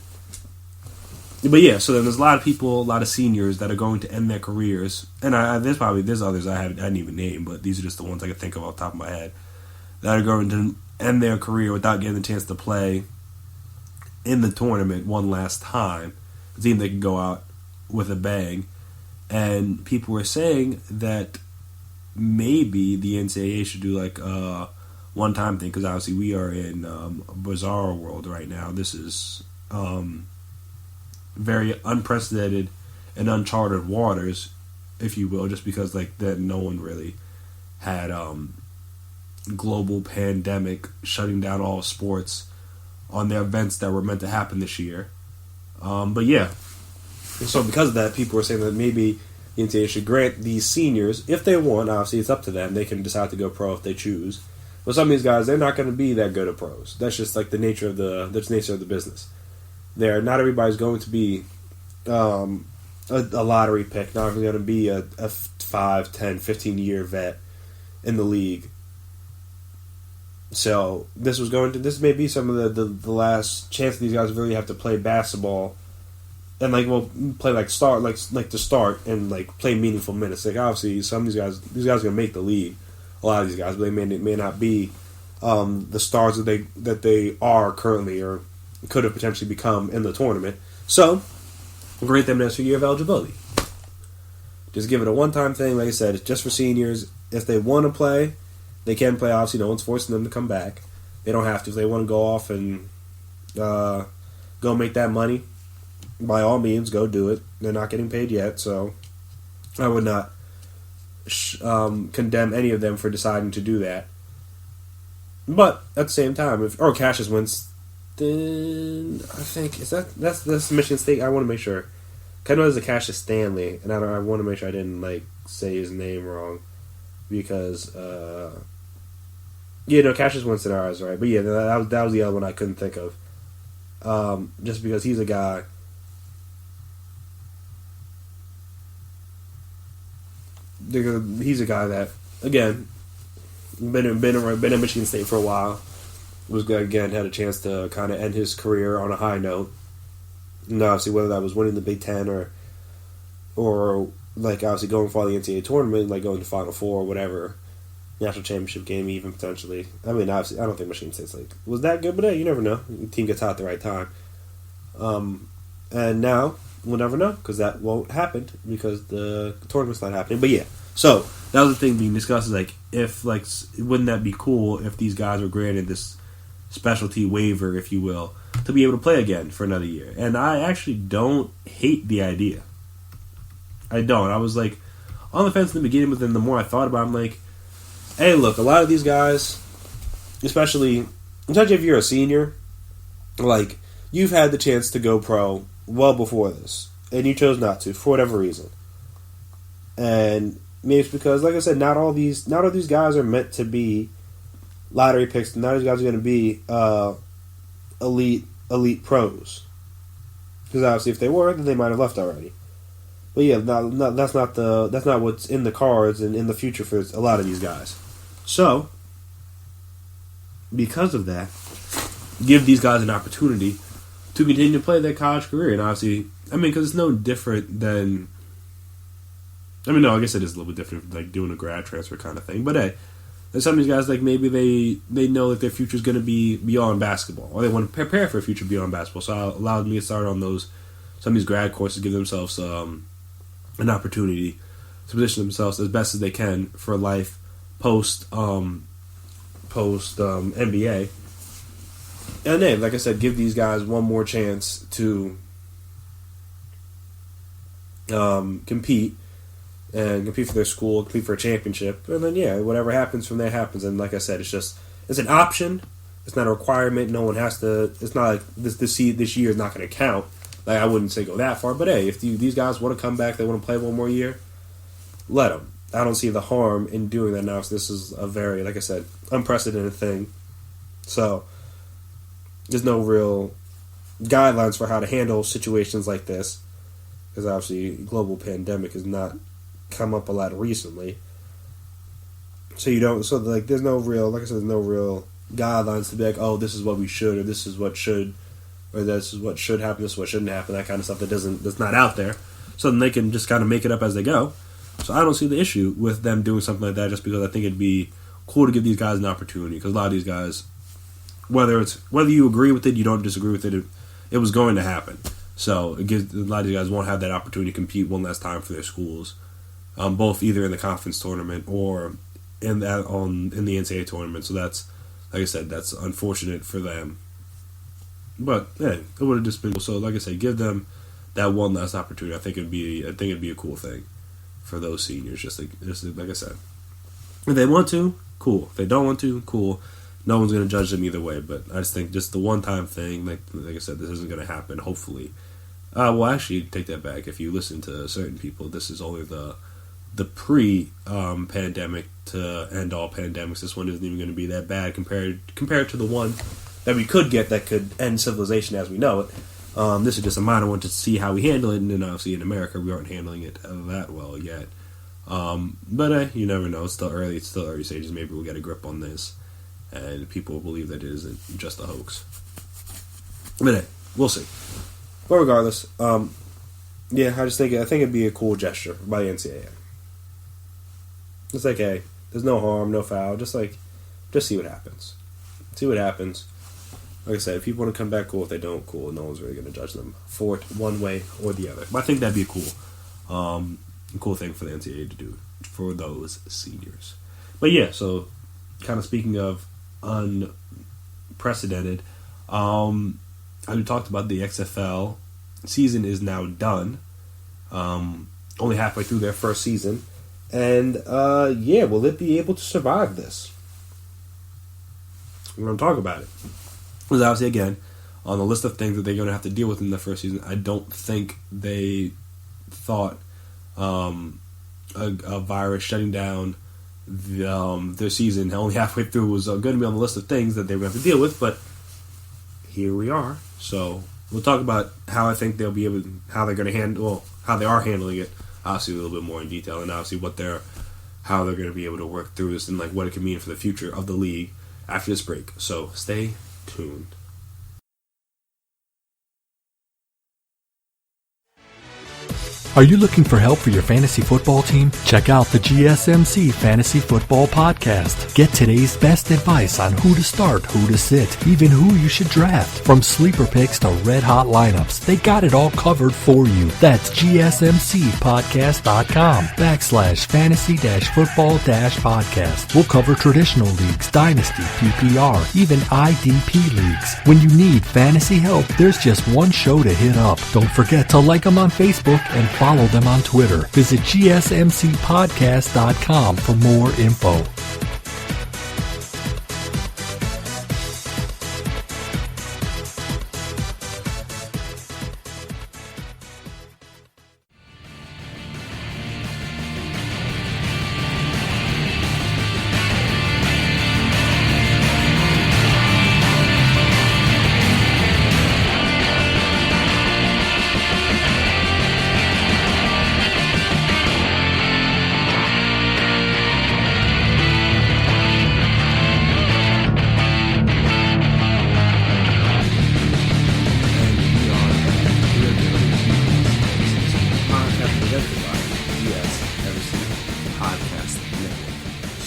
But yeah, so then there's a lot of people, a lot of seniors that are going to end their careers. And there's others I hadn't even named, but these are just the ones I could think of off the top of my head. That are going to end their career without getting the chance to play in the tournament one last time. A team they can go out with a bang. And people were saying that maybe the NCAA should do like a one-time thing, because obviously we are in a bizarre world right now. This is very unprecedented and uncharted waters, if you will, just because like that no one really had global pandemic shutting down all sports on their events that were meant to happen this year. But yeah. So because of that, people were saying that maybe the NCAA should grant these seniors, if they want, obviously it's up to them, they can decide to go pro if they choose. But some of these guys, they're not going to be that good at pros. That's just like the nature of the business. Not everybody's going to be a lottery pick, not going to be a 5, 10, 15-year vet in the league. So this may be some of the last chance these guys really have to play basketball. And play to start and play meaningful minutes. Like obviously, some of these guys are gonna make the league. A lot of these guys, but they may not be the stars that they are currently or could have potentially become in the tournament. So, grant them an extra year of eligibility. Just give it a one-time thing. Like I said, it's just for seniors. If they want to play, they can play. Obviously, no one's forcing them to come back. They don't have to. If they want to go off and go make that money, by all means, go do it. They're not getting paid yet, so I would not condemn any of them for deciding to do that. But at the same time, Cassius Winston, I think that's Michigan State. I want to make sure. I know there's a Cassius Stanley, and I want to make sure I didn't say his name wrong, because Cassius Winston I was right, but yeah, that was the other one I couldn't think of, just because he's a guy. He's a guy that, again, been in Michigan State for a while. Was again had a chance to kind of end his career on a high note. And obviously, whether that was winning the Big Ten or obviously going for the NCAA tournament, going to Final Four or whatever, national championship game even potentially. I mean, obviously, I don't think Michigan State's was that good, but hey, you never know. The team gets hot at the right time. And now we'll never know, because that won't happen because the tournament's not happening. But yeah, so that was the thing being discussed, is if wouldn't that be cool if these guys were granted this specialty waiver, if you will, to be able to play again for another year? And I actually don't hate the idea. I don't. I was on the fence in the beginning, but then the more I thought about it, I'm hey, look, a lot of these guys, especially if you're a senior, you've had the chance to go pro well before this, and you chose not to for whatever reason. And maybe it's because, like I said, not all these guys are meant to be lottery picks. Not all these guys are going to be elite pros. Because obviously, if they were, then they might have left already. But yeah, that's not what's in the cards and in the future for a lot of these guys. So, because of that, give these guys an opportunity to continue to play their college career. And obviously, because it's no different than, no, I guess it is a little bit different, doing a grad transfer kind of thing. But hey, there's some of these guys, maybe they know that their future is going to be beyond basketball, or they want to prepare for a future beyond basketball. So it allowed me to start on some of these grad courses, give themselves an opportunity to position themselves as best as they can for life post NBA. And then, like I said, give these guys one more chance to compete for their school, compete for a championship, and then whatever happens from there happens. And like I said, it's an option. It's not a requirement. No one has to. It's not like this year is not going to count. I wouldn't say go that far, but hey, if these guys want to come back, they want to play one more year, let them. I don't see the harm in doing that now. So this is a very, like I said, unprecedented thing. So there's no real guidelines for how to handle situations like this, because obviously global pandemic has not come up a lot recently. So there's no real, like I said, there's no real guidelines to be oh, this is what we should, or this is what should, or this is what should happen, this is what shouldn't happen, that kind of stuff that's not out there. So then they can just kind of make it up as they go. So I don't see the issue with them doing something like that, just because I think it'd be cool to give these guys an opportunity, because a lot of these guys, whether you agree with it, you don't disagree with it, it was going to happen. So it gives a lot of these guys won't have that opportunity to compete one last time for their schools, both either in the conference tournament or in the NCAA tournament. So that's, like I said, that's unfortunate for them. But hey, it would have just been cool. So like I said, give them that one last opportunity. I think it'd be a cool thing for those seniors. Just like I said, if they want to, cool. If they don't want to, cool. No one's going to judge them either way. But I just think just the one-time thing, like I said, this isn't going to happen. Hopefully, well, actually, take that back. If you listen to certain people, this is only the pre-pandemic to end all pandemics. This one isn't even going to be that bad compared to the one that we could get that could end civilization as we know it. This is just a minor one to see how we handle it, and then obviously in America we aren't handling it that well yet. But you never know. It's still early stages. Maybe we'll get a grip on this, and people will believe that it isn't just a hoax. But hey, we'll see. But regardless, I think it'd be a cool gesture by the NCAA. It's hey, there's no harm, no foul. Just see what happens. See what happens. Like I said, if people want to come back, cool. If they don't, cool. No one's really going to judge them for it one way or the other. But I think that'd be a cool thing for the NCAA to do for those seniors. But yeah, so kind of speaking of unprecedented, I talked about the XFL season is now done. only halfway through their first season. And, will it be able to survive this? We're going to talk about it. Because obviously, again, on the list of things that they're going to have to deal with in the first season, I don't think they thought a virus shutting down their season only halfway through was going to be on the list of things that they were going to have to deal with, but here we are. So we'll talk about how I think they'll be able, how they're going to handle, how they are handling it, obviously a little bit more in detail, and obviously how they're going to be able to work through this and like what it can mean for the future of the league after this break. So stay tuned. Are you looking for help for your fantasy football team? Check out the GSMC Fantasy Football Podcast. Get today's best advice on who to start, who to sit, even who you should draft. From sleeper picks to red-hot lineups, they got it all covered for you. That's gsmcpodcast.com/fantasy-football-podcast. We'll cover traditional leagues, dynasty, PPR, even IDP leagues. When you need fantasy help, there's just one show to hit up. Don't forget to like them on Facebook and follow them on Twitter. Visit gsmcpodcast.com for more info.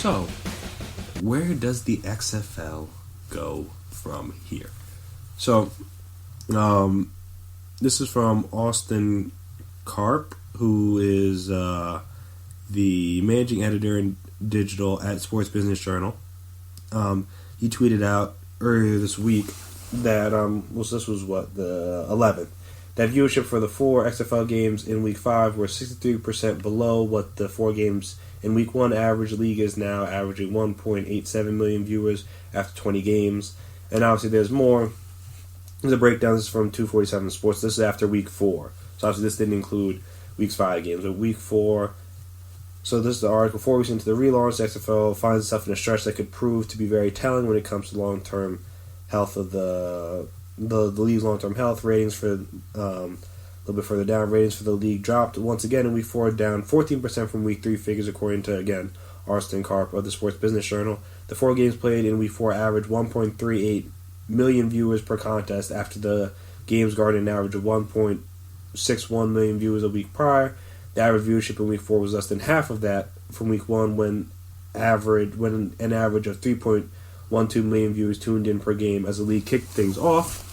So, where does the XFL go from here? So, this is from Austin Karp, who is the managing editor in digital at Sports Business Journal. He tweeted out earlier this week that, this was the 11th, that viewership for the 4 XFL games in Week 5 were 63% below what the 4 games in Week 1 average. League is now averaging 1.87 million viewers after 20 games. And obviously there's more. There's a breakdown. This is from 247 Sports. This is after Week 4. So obviously this didn't include Week 5 games. But Week 4, so this is the article. 4 weeks into the relaunch, the XFL finds itself in a stretch that could prove to be very telling when it comes to long-term health of the league's long-term health. Ratings for a little bit further down, ratings for the league dropped once again in Week 4, down 14% from Week 3 figures, according to, again, Austin Karp of the Sports Business Journal. The 4 games played in Week 4 averaged 1.38 million viewers per contest after the games garnered an average of 1.61 million viewers a week prior. The average viewership in Week 4 was less than half of that from Week 1 when an average of 3.12 million viewers tuned in per game as the league kicked things off.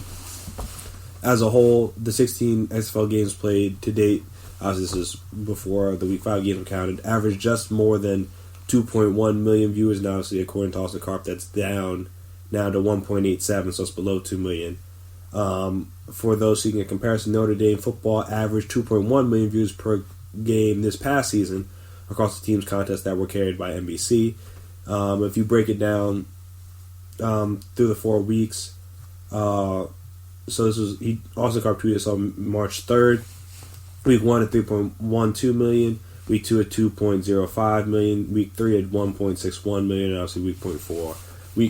As a whole, the 16 XFL games played to date, this is before the Week 5 games were counted, averaged just more than 2.1 million viewers, and obviously, according to Austin Karp, that's down now to 1.87, so it's below 2 million. For those seeking a comparison, Notre Dame football averaged 2.1 million views per game this past season across the team's contests that were carried by NBC. If you break it down through the 4 weeks, so this was, Austin Karp tweeted this on March 3rd. Week 1 at 3.12 million. Week 2 at 2.05 million. Week 3 at 1.61 million. And obviously Week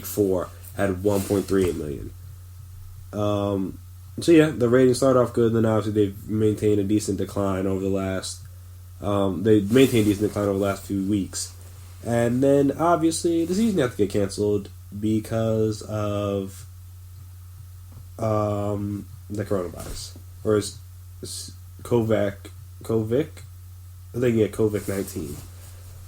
4 had 1.38 million. So yeah, the ratings started off good. Then obviously they've maintained a decent decline over the last. Few weeks. And then obviously the season had to get canceled because of the coronavirus, or is COVID? I think COVID-19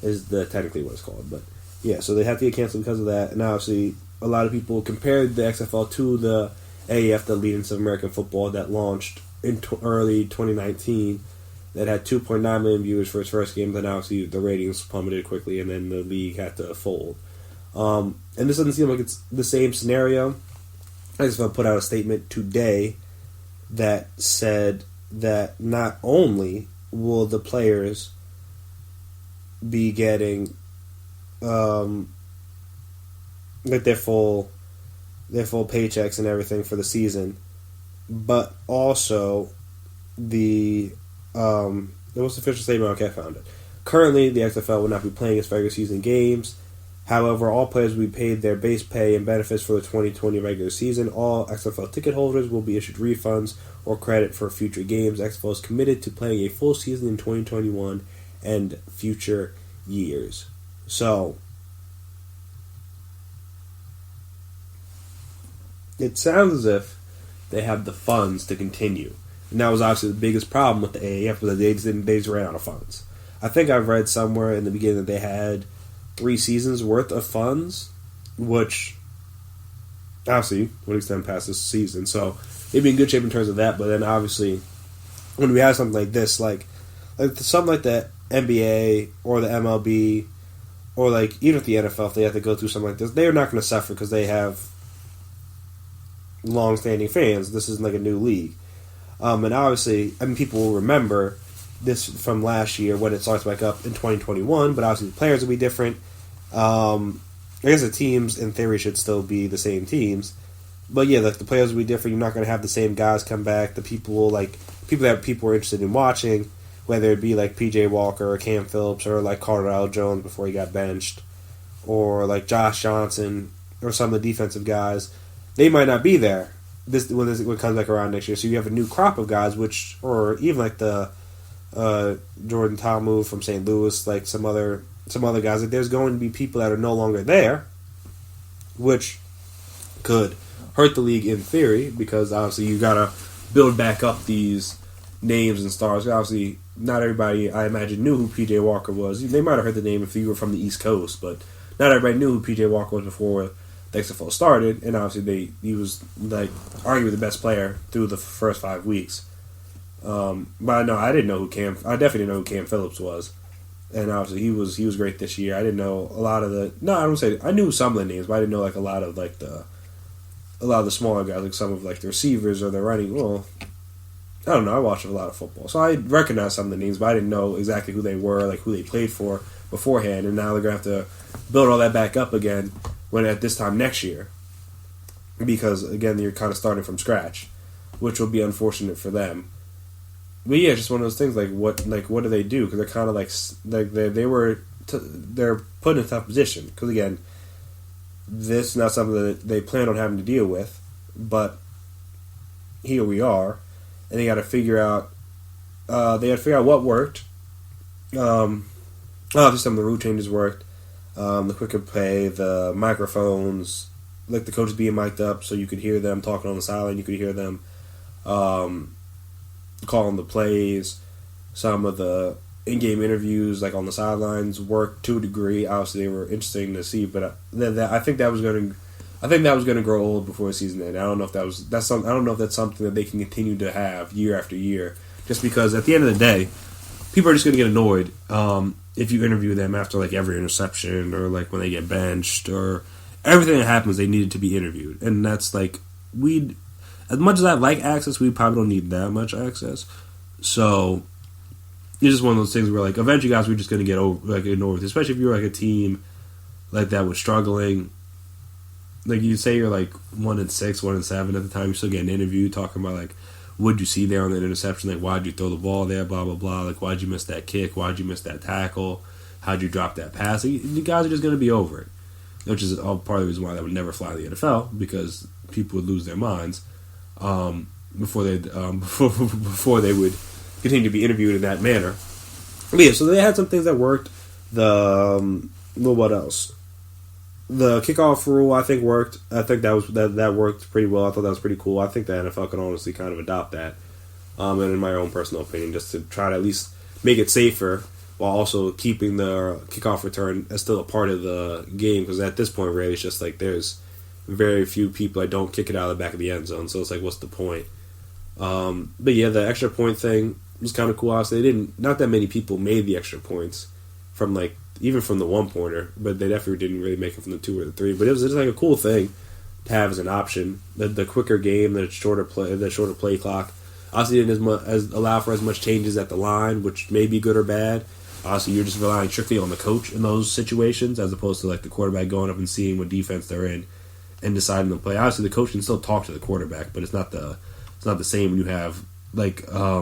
is technically what it's called, but yeah. So they have to get canceled because of that, and obviously a lot of people compared the XFL to the AAF, the League of American Football, that launched in early 2019, that had 2.9 million viewers for its first game. Then obviously the ratings plummeted quickly, and then the league had to fold. And this doesn't seem like it's the same scenario. XFL put out a statement today that said that not only will the players be getting like their full paychecks and everything for the season, but also the most official statement. Okay, I found it. Currently, the XFL will not be playing its regular season games. However, all players will be paid their base pay and benefits for the 2020 regular season. All XFL ticket holders will be issued refunds or credit for future games. XFL is committed to playing a full season in 2021 and future years. So, it sounds as if they have the funds to continue. And that was obviously the biggest problem with the AAF, was that they just ran out of funds. I think I've read somewhere in the beginning that they had 3 seasons worth of funds, which obviously would extend past this season. So they'd be in good shape in terms of that. But then obviously, when we have something like this, like something like the NBA or the MLB, or like even if the NFL, if they have to go through something like this, they're not going to suffer because they have long-standing fans. This isn't like a new league. And obviously, I mean, people will remember this from last year when it starts back up in 2021, but obviously the players will be different. I guess the teams, in theory, should still be the same teams. But yeah, like the players will be different. You're not going to have the same guys come back. The people that people are interested in watching, whether it be like PJ Walker or Cam Phillips or like Cardell Jones before he got benched, or like Josh Johnson or some of the defensive guys, they might not be there when it comes back around next year. So you have a new crop of guys, or even like the Jordan Talmud from St. Louis, like some other guys. Like there's going to be people that are no longer there, which could hurt the league in theory, because obviously you gotta build back up these names and stars. Obviously, not everybody, I imagine, knew who PJ Walker was. They might have heard the name if you were from the East Coast, but not everybody knew who PJ Walker was before the XFL started. And obviously, he was like arguably the best player through the first 5 weeks. But no, I didn't know who I definitely didn't know who Cam Phillips was, and obviously he was great this year. I didn't know a lot of I don't say I knew some of the names, but I didn't know like a lot of the smaller guys, like some of like the receivers or the running. Well, I don't know. I watched a lot of football, so I recognized some of the names, but I didn't know exactly who they were, like who they played for beforehand. And now they're gonna have to build all that back up again when at this time next year, because again you're kind of starting from scratch, which will be unfortunate for them. But yeah, just one of those things. Like what do they do? Because they're kind of like they're put in a tough position. Because again, this is not something that they plan on having to deal with. But here we are, and they got to figure out. What worked. Obviously, some of the rule changes worked. The quicker pay, the microphones, like the coaches being mic'd up so you could hear them talking on the sideline. You could hear them. Calling the plays, some of the in-game interviews, like on the sidelines, worked to a degree. Obviously, they were interesting to see, but I think that was going to grow old before the season ended. I don't know if that's something that they can continue to have year after year, just because at the end of the day, people are just going to get annoyed if you interview them after like every interception or like when they get benched or everything that happens. They needed to be interviewed, and that's like as much as I like access, we probably don't need that much access. So it's just one of those things where, like, eventually, guys, we're just going to get ignored. Especially if you're like a team like that was struggling. Like you say, you're like 1-6, 1-7 at the time. You're still getting interviewed, talking about like, what'd you see there on the interception? Like, why'd you throw the ball there? Blah blah blah. Like, why'd you miss that kick? Why'd you miss that tackle? How'd you drop that pass? Like, you guys are just going to be over it, which is all part of the reason why that would never fly in the NFL, because people would lose their minds. Before they would continue to be interviewed in that manner. But yeah, so they had some things that worked. What else? The kickoff rule, I think, worked. I think that worked pretty well. I thought that was pretty cool. I think the NFL can honestly kind of adopt that, and in my own personal opinion, just to try to at least make it safer while also keeping the kickoff return as still a part of the game. Because at this point, really, it's just like there's very few people that don't kick it out of the back of the end zone, so it's like, what's the point? But yeah, the extra point thing was kind of cool. Obviously, not that many people made the extra points from even from the 1-pointer, but they definitely didn't really make it from the 2 or the 3. But it was just like a cool thing to have as an option. The quicker game, the shorter play clock. Obviously, didn't allow for as much changes at the line, which may be good or bad. Obviously, you're just relying strictly on the coach in those situations, as opposed to like the quarterback going up and seeing what defense they're in and deciding to play. Obviously, the coach can still talk to the quarterback, but it's not the same when you have like a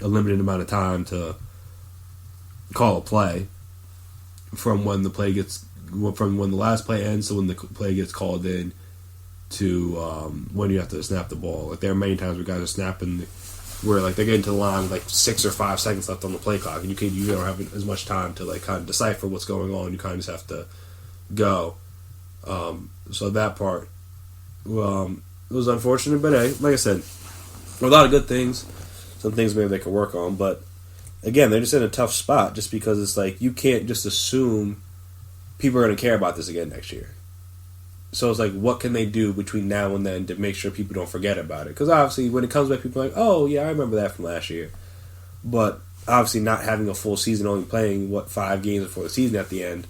limited amount of time to call a play from when the last play ends to when the play gets called in to when you have to snap the ball. Like there are many times where guys are snapping where like they're getting to the line with like 6 or 5 seconds left on the play clock, and you don't have as much time to like kind of decipher what's going on. You kind of just have to go. So that part was unfortunate, but hey, like I said, a lot of good things. Some things maybe they could work on, but again, they're just in a tough spot just because it's like you can't just assume people are going to care about this again next year. So it's like, what can they do between now and then to make sure people don't forget about it? Because obviously, when it comes back, people are like, oh, yeah, I remember that from last year. But obviously, not having a full season, only playing, 5 games before the season at the end,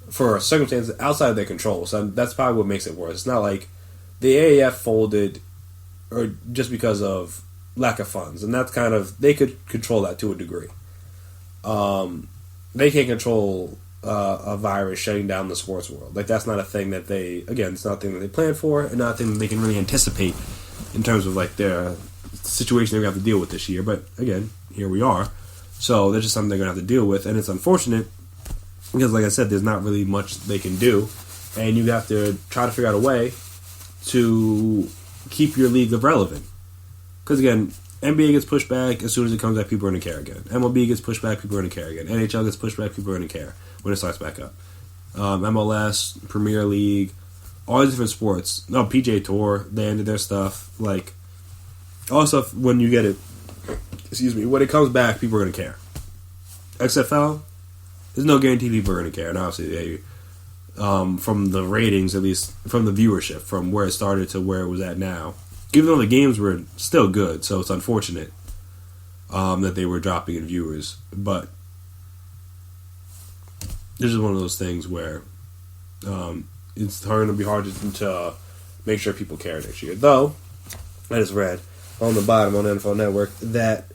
for circumstances outside of their control. So that's probably what makes it worse. It's not like the AAF folded or just because of lack of funds. And that's kind of, they could control that to a degree. They can't control a virus shutting down the sports world. Like, that's not a thing that it's not a thing that they plan for, and not a thing that they can really anticipate in terms of, like, their situation they're going to have to deal with this year. But, again, here we are. So, that's just something they're going to have to deal with, and it's unfortunate because, like I said, there's not really much they can do, and you have to try to figure out a way to keep your league relevant. Because, again, NBA gets pushed back as soon as it comes back, people are going to care again. MLB gets pushed back, people are going to care again. NHL gets pushed back, people are going to care when it starts back up. MLS, Premier League, all these different sports. No, PGA Tour, they ended their stuff. Like, all stuff, when you get it, when it comes back, people are going to care. XFL, there's no guarantee people are going to care. And obviously, from the ratings, at least from the viewership, from where it started to where it was at now, even though the games were still good, so it's unfortunate that they were dropping in viewers. But this is one of those things where it's going to be hard to make sure people care next year. Though, I just read on the bottom on NFL Network that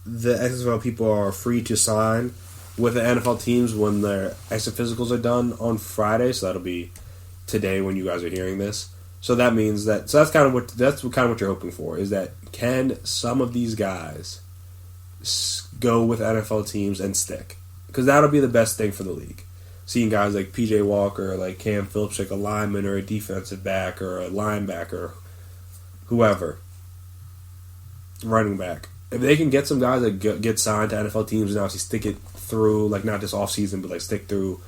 the XFL people are free to sign with the NFL teams when their exit physicals are done on Friday, so that'll be today when you guys are hearing this. So that means that that's kind of what you're hoping for, is that can some of these guys go with NFL teams and stick? Because that'll be the best thing for the league. Seeing guys like PJ Walker, like Cam Phillips, like a lineman or a defensive back or a linebacker, whoever, running back. If they can get some guys that get signed to NFL teams and obviously stick it through, like not just off season, but like stick through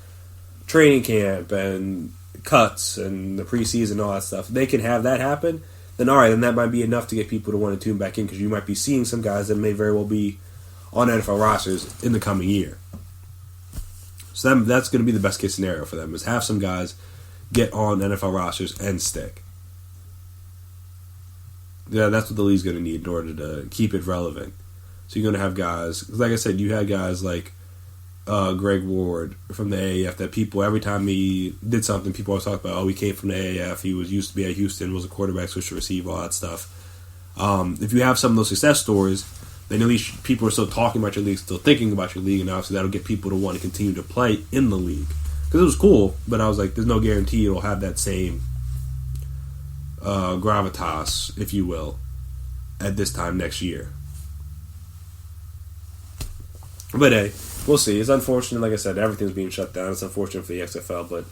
training camp and cuts and the preseason and all that stuff, they can have that happen, then alright, then that might be enough to get people to want to tune back in, because you might be seeing some guys that may very well be on NFL rosters in the coming year. So that's going to be the best case scenario for them, is have some guys get on NFL rosters and stick. Yeah, that's what the league's going to need in order to keep it relevant. So you're going to have guys, like I said, you had guys like Greg Ward from the AAF that people, every time he did something, people always talk about, oh, he came from the AAF, he used to be at Houston, was a quarterback, switched to receiver, all that stuff. If you have some of those success stories, then at least people are still talking about your league, still thinking about your league, and obviously that'll get people to want to continue to play in the league. Because it was cool, but I was like, there's no guarantee it'll have that same gravitas, if you will, at this time next year. But hey, we'll see. It's unfortunate, like I said, everything's being shut down. It's unfortunate for the XFL, but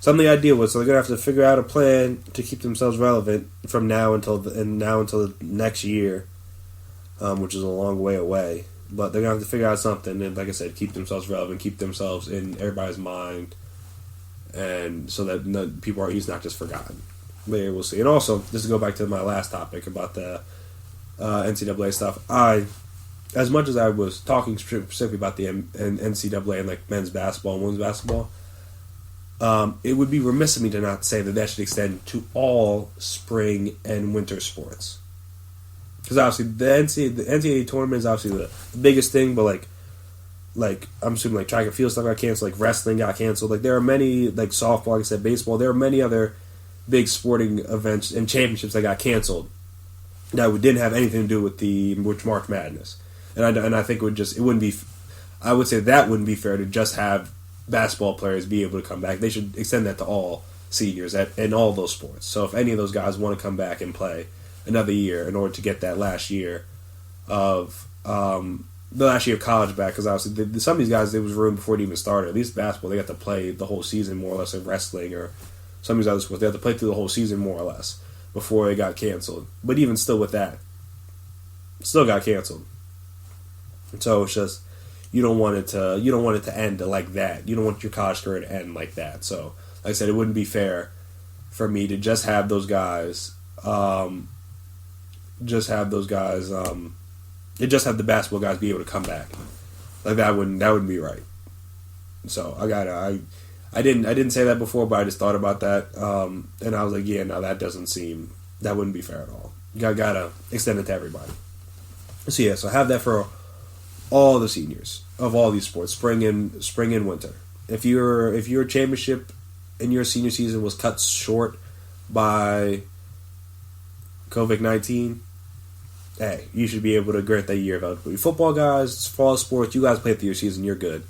something I deal with. So they're gonna have to figure out a plan to keep themselves relevant from now until the next year, which is a long way away. But they're gonna have to figure out something, and like I said, keep themselves relevant, keep themselves in everybody's mind, and so that he's not just forgotten. But yeah, we'll see. And also, just to go back to my last topic about the NCAA stuff, as much as I was talking specifically about the NCAA and like men's basketball and women's basketball, it would be remiss of me to not say that should extend to all spring and winter sports. Because obviously the NCAA tournament is obviously the biggest thing, but like I'm assuming like track and field stuff got canceled, like wrestling got canceled. Like there are many, like softball, like I said, baseball. There are many other big sporting events and championships that got canceled that didn't have anything to do with March Madness. And I think it wouldn't be. I would say that wouldn't be fair to just have basketball players be able to come back. They should extend that to all seniors in all those sports. So if any of those guys want to come back and play another year in order to get that last year of college back, because obviously some of these guys, there was room before it even started. At least basketball, they got to play the whole season more or less, in wrestling or some of these other sports, they had to play through the whole season more or less before it got canceled. But even still with that, it still got canceled. So it's just, you don't want it to end like that. You don't want your college career to end like that. So, like I said, it wouldn't be fair for me to just have those guys, just have the basketball guys be able to come back. Like that wouldn't be right. So I didn't say that before, but I just thought about that, and I was like, yeah, no, that wouldn't be fair at all. You gotta extend it to everybody. So yeah, so have that for all the seniors of all these sports, spring and winter. If your championship in your senior season was cut short by COVID-19, hey, you should be able to grant that year of eligibility. Football guys, fall sports, you guys play through your season, you're good.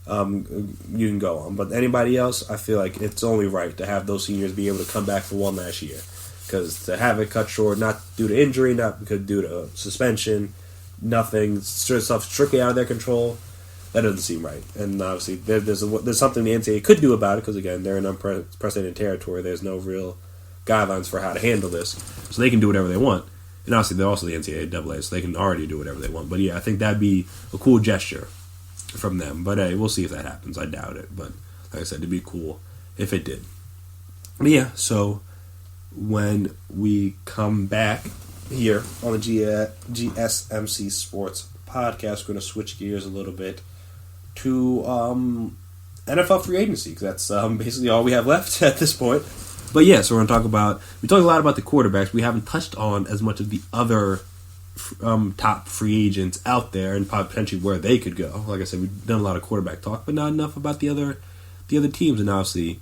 You can go on. But anybody else, I feel like it's only right to have those seniors be able to come back for one last year. Because to have it cut short, not due to injury, not because due to suspension, nothing, stuff strictly out of their control, that doesn't seem right. And obviously, there's something the NCAA could do about it, because again, they're in unprecedented territory. There's no real guidelines for how to handle this, so they can do whatever they want. And obviously, they're also the NCAA, so they can already do whatever they want. But yeah, I think that'd be a cool gesture from them. But hey, we'll see if that happens. I doubt it, but like I said, it'd be cool if it did. But yeah, so when we come back here on the GSMC Sports Podcast, we're going to switch gears a little bit to NFL free agency, because that's basically all we have left at this point. But yeah, so we talk a lot about the quarterbacks. We haven't touched on as much of the other top free agents out there and potentially where they could go. Like I said, we've done a lot of quarterback talk, but not enough about the other teams. And obviously,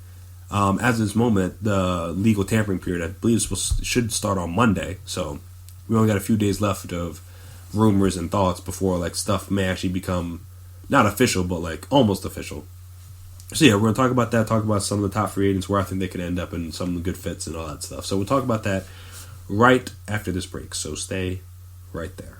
as of this moment, the legal tampering period, I believe, should start on Monday. So we only got a few days left of rumors and thoughts before like stuff may actually become not official, but like almost official. So yeah, we're going to talk about that, talk about some of the top free agents, where I think they could end up, and some of the good fits and all that stuff. So we'll talk about that right after this break. So stay right there.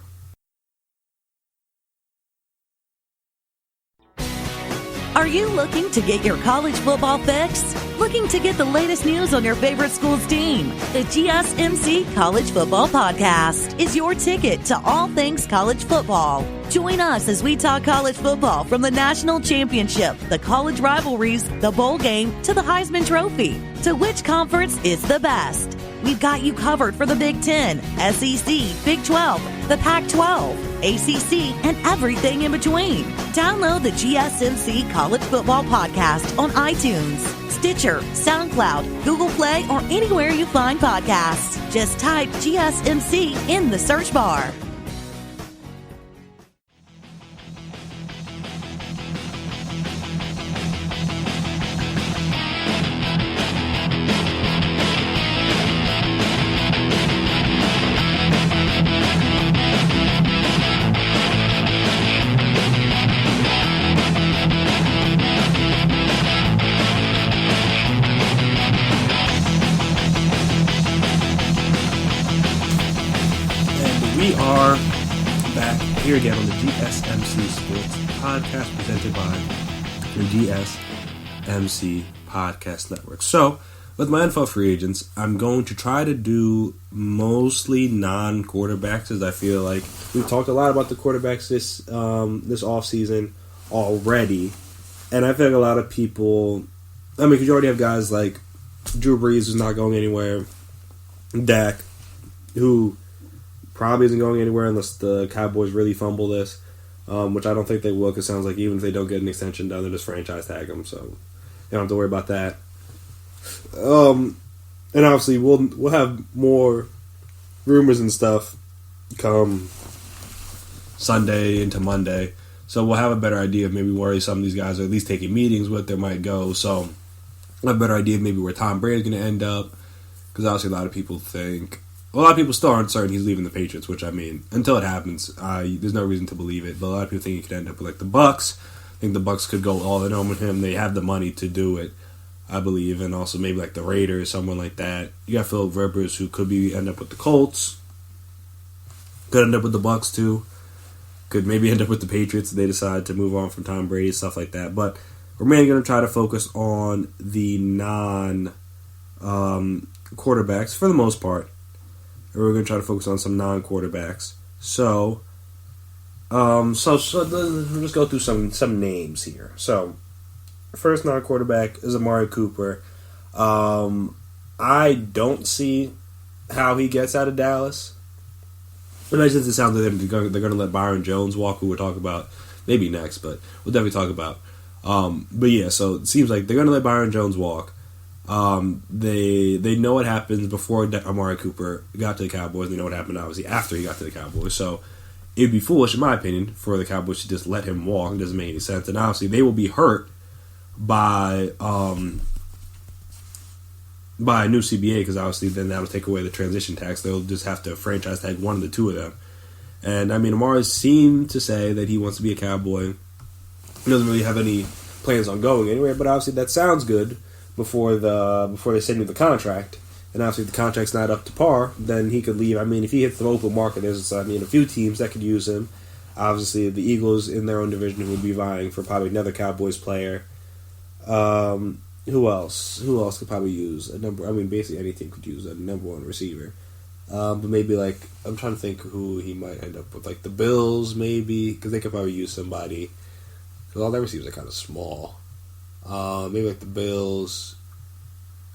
Are you looking to get your college football fix? Looking to get the latest news on your favorite school's team? The GSMC College Football Podcast is your ticket to all things college football. Join us as we talk college football, from the national championship, the college rivalries, the bowl game, to the Heisman Trophy. To which conference is the best? We've got you covered for the Big Ten, SEC, Big 12, the Pac-12, ACC, and everything in between. Download the GSMC College Football Podcast on iTunes, Stitcher, SoundCloud, Google Play, or anywhere you find podcasts. Just type GSMC in the search bar. We are back here again on the GSMC Sports Podcast, presented by the GSMC Podcast Network. So, with my NFL free agents, I'm going to try to do mostly non-quarterbacks, as I feel like we've talked a lot about the quarterbacks this offseason already. And I feel like a lot of people, because you already have guys like Drew Brees, who's not going anywhere, Dak, who probably isn't going anywhere unless the Cowboys really fumble this, which I don't think they will, because it sounds like even if they don't get an extension done, they'll just franchise tag them, so you don't have to worry about that. And obviously we'll have more rumors and stuff come Sunday into Monday, so we'll have a better idea of maybe where some of these guys are at least taking meetings with, they might go, so we'll have a better idea of maybe where Tom Brady's going to end up, because obviously a lot of people think a lot of people still aren't certain he's leaving the Patriots, which, I mean, until it happens, there's no reason to believe it. But a lot of people think he could end up with, like, the Bucks. I think the Bucks could go all in on with him. They have the money to do it, I believe. And also maybe, like, the Raiders, someone like that. You got Philip Rivers, who could end up with the Colts. Could end up with the Bucks, too. Could maybe end up with the Patriots if they decide to move on from Tom Brady, stuff like that. But we're mainly going to try to focus on the non-quarterbacks for the most part. We're going to try to focus on some non-quarterbacks. So let's just go through some names here. So, first non-quarterback is Amari Cooper. I don't see how he gets out of Dallas. But I just it sounds like they're going to let Byron Jones walk, who we'll talk about maybe next, but we'll definitely talk about. But yeah, so it seems like they're going to let Byron Jones walk. They know what happens before Amari Cooper got to the Cowboys. They know what happened, obviously, after he got to the Cowboys. So it'd be foolish, in my opinion, for the Cowboys to just let him walk. It doesn't make any sense. And obviously, they will be hurt by a new CBA, because obviously then that'll take away the transition tax. They'll just have to franchise tag one of the two of them. And I mean, Amari seemed to say that he wants to be a Cowboy. He doesn't really have any plans on going anywhere, but obviously that sounds good before they send you the contract. And obviously if the contract's not up to par, then he could leave. I mean, if he hits the open market, there's a few teams that could use him. Obviously the Eagles in their own division would be vying for probably another Cowboys player. Who else? Who else could probably use a number? I mean, basically any team could use a number one receiver. But maybe, like, I'm trying to think who he might end up with. Like the Bills, maybe, because they could probably use somebody. Because all their receivers are kind of small. Maybe like the Bills.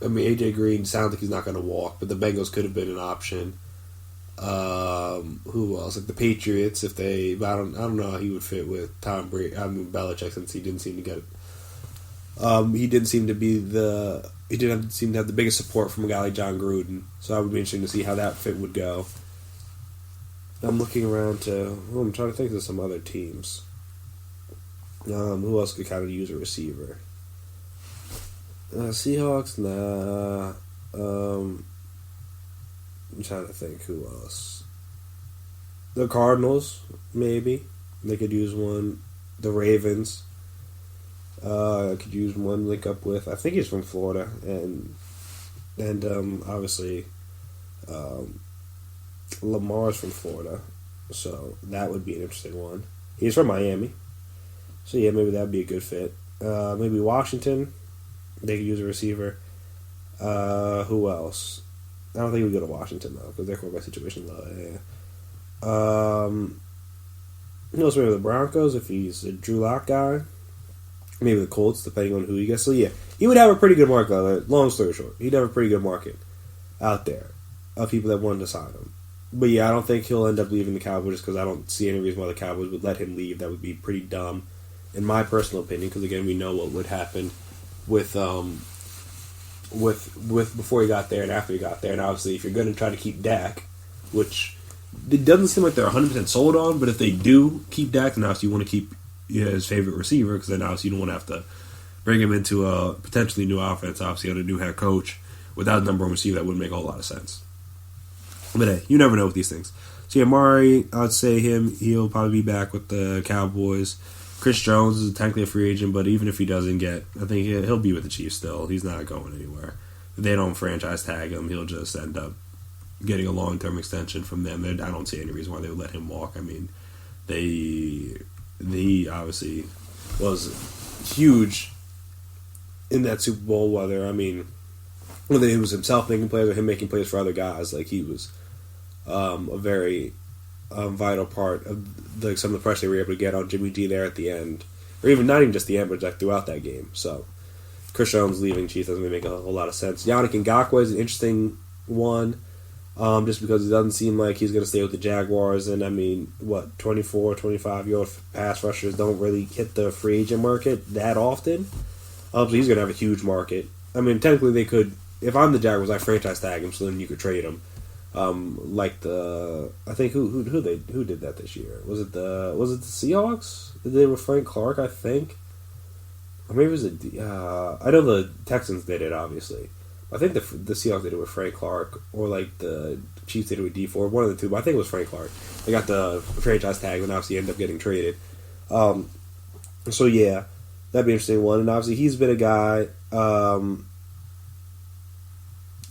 I mean, AJ Green sounds like he's not going to walk, but the Bengals could have been an option. Who else? Like the Patriots, if they. But I don't know how he would fit with Tom Brady. I mean, Belichick, since he didn't seem to get it. He didn't seem to have the biggest support from a guy like John Gruden. So I would be interested to see how that fit would go. I'm looking around I'm trying to think of some other teams. Who else could kind of use a receiver? Seahawks, nah. I'm trying to think who else. The Cardinals, maybe. They could use one. The Ravens. Could use one link up with. I think he's from Florida, and obviously Lamar's from Florida, so that would be an interesting one. He's from Miami, so yeah, maybe that'd be a good fit. Maybe Washington, they could use a receiver. Who else? I don't think we go to Washington though, because their quarterback situation low. Yeah. Who else? Maybe the Broncos if he's a Drew Lock guy. Maybe the Colts, depending on who he gets. So, yeah, he would have a pretty good market. Long story short, he'd have a pretty good market out there of people that wanted to sign him. But, yeah, I don't think he'll end up leaving the Cowboys just because I don't see any reason why the Cowboys would let him leave. That would be pretty dumb, in my personal opinion, because, again, we know what would happen with before he got there and after he got there. And, obviously, if you're going to try to keep Dak, which it doesn't seem like they're 100% sold on, but if they do keep Dak, then obviously you want to keep his favorite receiver, because then obviously you don't want to have to bring him into a potentially new offense, obviously on a new head coach without a number one receiver. That wouldn't make a whole lot of sense. But hey, you never know with these things. So yeah, Amari, I'd say he'll probably be back with the Cowboys. Chris Jones is technically a free agent, but even if he doesn't I think he'll be with the Chiefs still. He's not going anywhere. If they don't franchise tag him, he'll just end up getting a long-term extension from them. I don't see any reason why they would let him walk. I mean, he obviously was huge in that Super Bowl, whether it was himself making plays or him making plays for other guys. Like, he was a very vital part of some of the pressure they were able to get on Jimmy G there at the end. Or even, not even just the end, but like throughout that game. So, Chris Jones leaving Chiefs doesn't really make a whole lot of sense. Yannick Ngakoue is an interesting one. Just because it doesn't seem like he's going to stay with the Jaguars. And, 24, 25-year-old pass rushers don't really hit the free agent market that often. So he's going to have a huge market. Technically they could, if I'm the Jaguars, I franchise tag him, so then you could trade him. I think who did that this year? Was it the Seahawks? Did they with Frank Clark, I think? Or maybe it was I know the Texans did it, obviously. I think the Seahawks did it with Frank Clark, or like the Chiefs did it with D4, one of the two, but I think it was Frank Clark. They got the franchise tag and obviously ended up getting traded. So yeah, that'd be an interesting one. And obviously he's been a guy,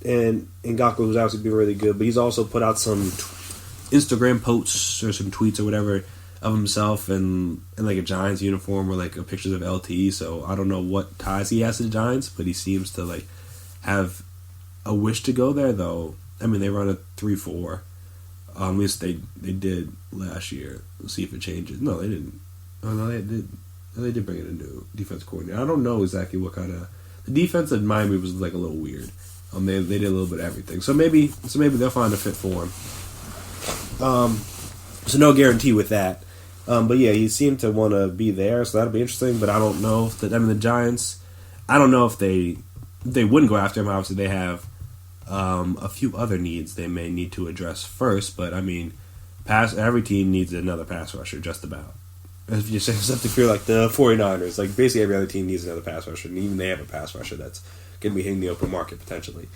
and Ngakoue, who's obviously been really good, but he's also put out some Instagram posts or some tweets or whatever of himself in like a Giants uniform or like a pictures of LT. So I don't know what ties he has to the Giants, but he seems to like have a wish to go there. Though I mean, they run a 3-4. At least they did last year. We'll see if it changes. No, they didn't. Oh no, they did. They did bring in a new defense coordinator. I don't know exactly what kind of the defense at Miami was like a little weird. They did a little bit of everything. So maybe they'll find a fit for him. So no guarantee with that. But yeah, he seemed to want to be there, so that'll be interesting. But I don't know if the Giants. I don't know if they wouldn't go after him. Obviously, they have a few other needs they may need to address first. But I mean, every team needs another pass rusher, just about. If you say something for like the 49ers, like basically every other team needs another pass rusher, and even they have a pass rusher that's going to be hitting the open market potentially.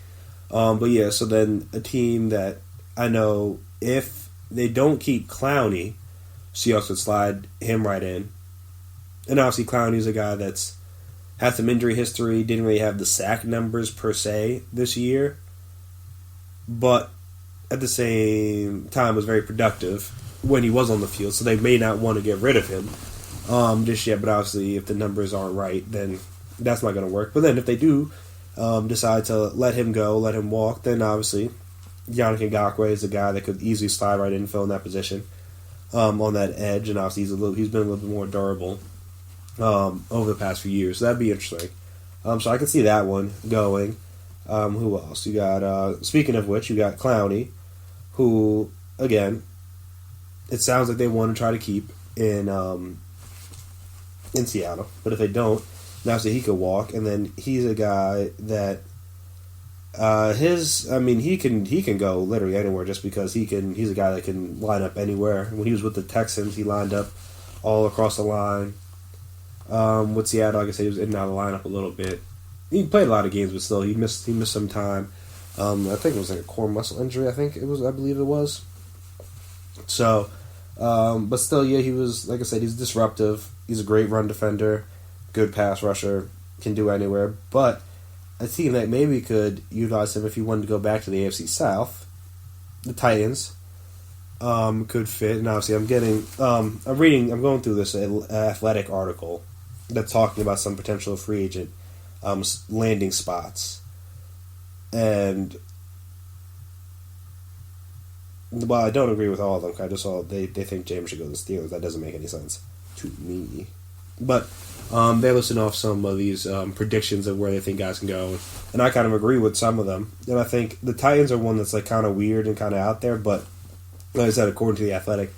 But yeah, so then a team that I know, if they don't keep Clowney, Seahawks would slide him right in. And obviously Clowney's a guy that's had some injury history, didn't really have the sack numbers per se this year, but at the same time was very productive when he was on the field, so they may not want to get rid of him just yet, but obviously if the numbers aren't right, then that's not going to work. But then if they do decide to let him go, let him walk, then obviously Yannick Ngakoue is a guy that could easily slide right in and fill in that position on that edge, and obviously he's been a little bit more durable over the past few years, so that'd be interesting. So I can see that one going. Who else? You got, speaking of which, you got Clowney, who, again, it sounds like they want to try to keep in Seattle, but if they don't, obviously he could walk, and then he's a guy that he can go literally anywhere just because he's a guy that can line up anywhere. When he was with the Texans, he lined up all across the line. With Seattle, like I said, he was in and out of the lineup a little bit. He played a lot of games, but still he missed some time. I think it was like a core muscle injury, I believe it was. So, but still, yeah, he was, like I said, he's disruptive. He's a great run defender, good pass rusher, can do anywhere. But a team that maybe could utilize him if he wanted to go back to the AFC South, the Titans, could fit. And obviously, I'm going through this Athletic article that's talking about some potential free agent landing spots. And while I don't agree with all of them, I just saw they think James should go to the Steelers. That doesn't make any sense to me. But they listen off some of these predictions of where they think guys can go, and I kind of agree with some of them. And I think the Titans are one that's like kind of weird and kind of out there. But like I said, according to the Athletic,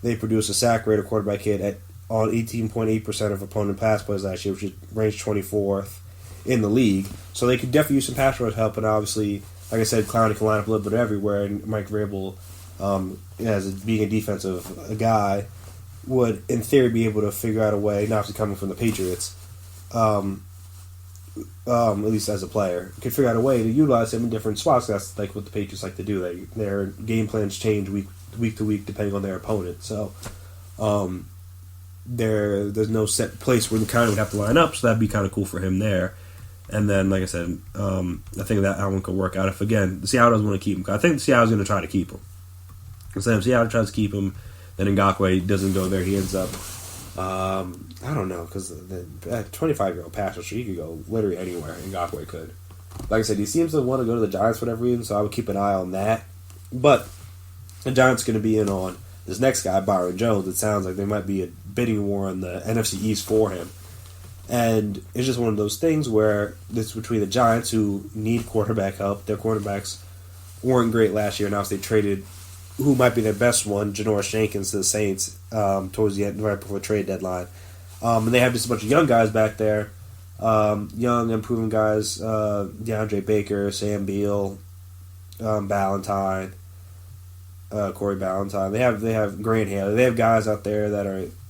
they produce a sack rate of quarterback hit on 18.8% of opponent pass plays last year, which is ranked 24th in the league. So they could definitely use some pass rush help, and obviously, like I said, Clowney can line up a little bit everywhere, and Mike Vrabel, as being a defensive guy, would, in theory, be able to figure out a way, not obviously coming from the Patriots, at least as a player, could figure out a way to utilize him in different spots. That's like what the Patriots like to do. Their game plans change week to week depending on their opponent. So there's no set place where the county would have to line up, so that'd be kind of cool for him there. And then, like I said, I think that one could work out if, again, Seattle doesn't want to keep him. I think Seattle's going to try to keep him. So if Seattle tries to keep him, then Ngakoue doesn't go there. He ends up, I don't know, because the 25-year-old pass rusher, he could go literally anywhere. Ngakoue could. Like I said, he seems to want to go to the Giants for whatever reason, so I would keep an eye on that. But the Giants are going to be in on this next guy, Byron Jones. It sounds like there might be a bidding war on the NFC East for him. And it's just one of those things where it's between the Giants, who need quarterback help. Their quarterbacks weren't great last year, and now they traded who might be their best one, Janoris Jenkins, to the Saints towards the end, right before the trade deadline. And they have just a bunch of young guys back there, young, improving guys, DeAndre Baker, Sam Beal, Ballantyne, Corey Ballantyne. They have Grant Haley. They have guys out there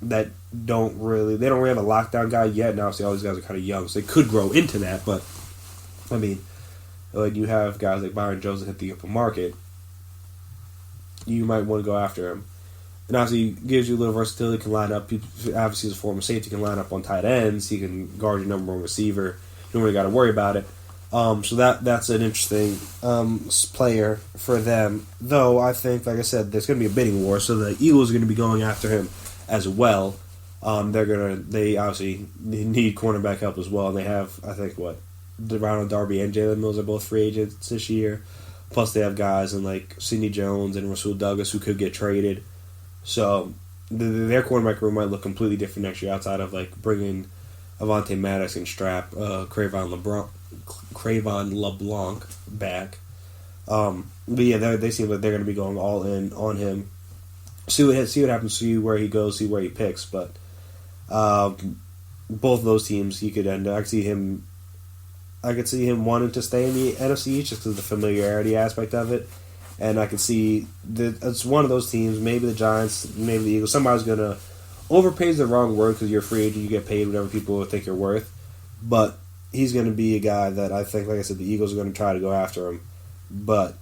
that don't really have a lockdown guy yet. And obviously, all these guys are kind of young, so they could grow into that. But I mean, Like you have guys like Byron Jones that hit the open market, you might want to go after him. And obviously, he gives you a little versatility. He can line up. Obviously, as a former safety, he can line up on tight ends. He can guard your number one receiver. You don't really got to worry about it. So that's an interesting player for them. Though I think, like I said, there's going to be a bidding war. So the Eagles are going to be going after him as well. They obviously need cornerback help as well. And they have, I think, Ronald Darby and Jalen Mills are both free agents this year. Plus, they have guys in like Sidney Jones and Rasul Douglas who could get traded. So their cornerback room might look completely different next year outside of like bringing Avonte Maddox and Strap Cravon LeBlanc back. But yeah, they seem like they're going to be going all in on him. See what happens. See where he goes. See where he picks. But both of those teams, he could end. I could see him wanting to stay in the NFC East just because of the familiarity aspect of it. And I could see that it's one of those teams, maybe the Giants, maybe the Eagles. Somebody's going to overpay is the wrong word because you're a free agent. You get paid whatever people think you're worth. But he's going to be a guy that I think, like I said, the Eagles are going to try to go after him. But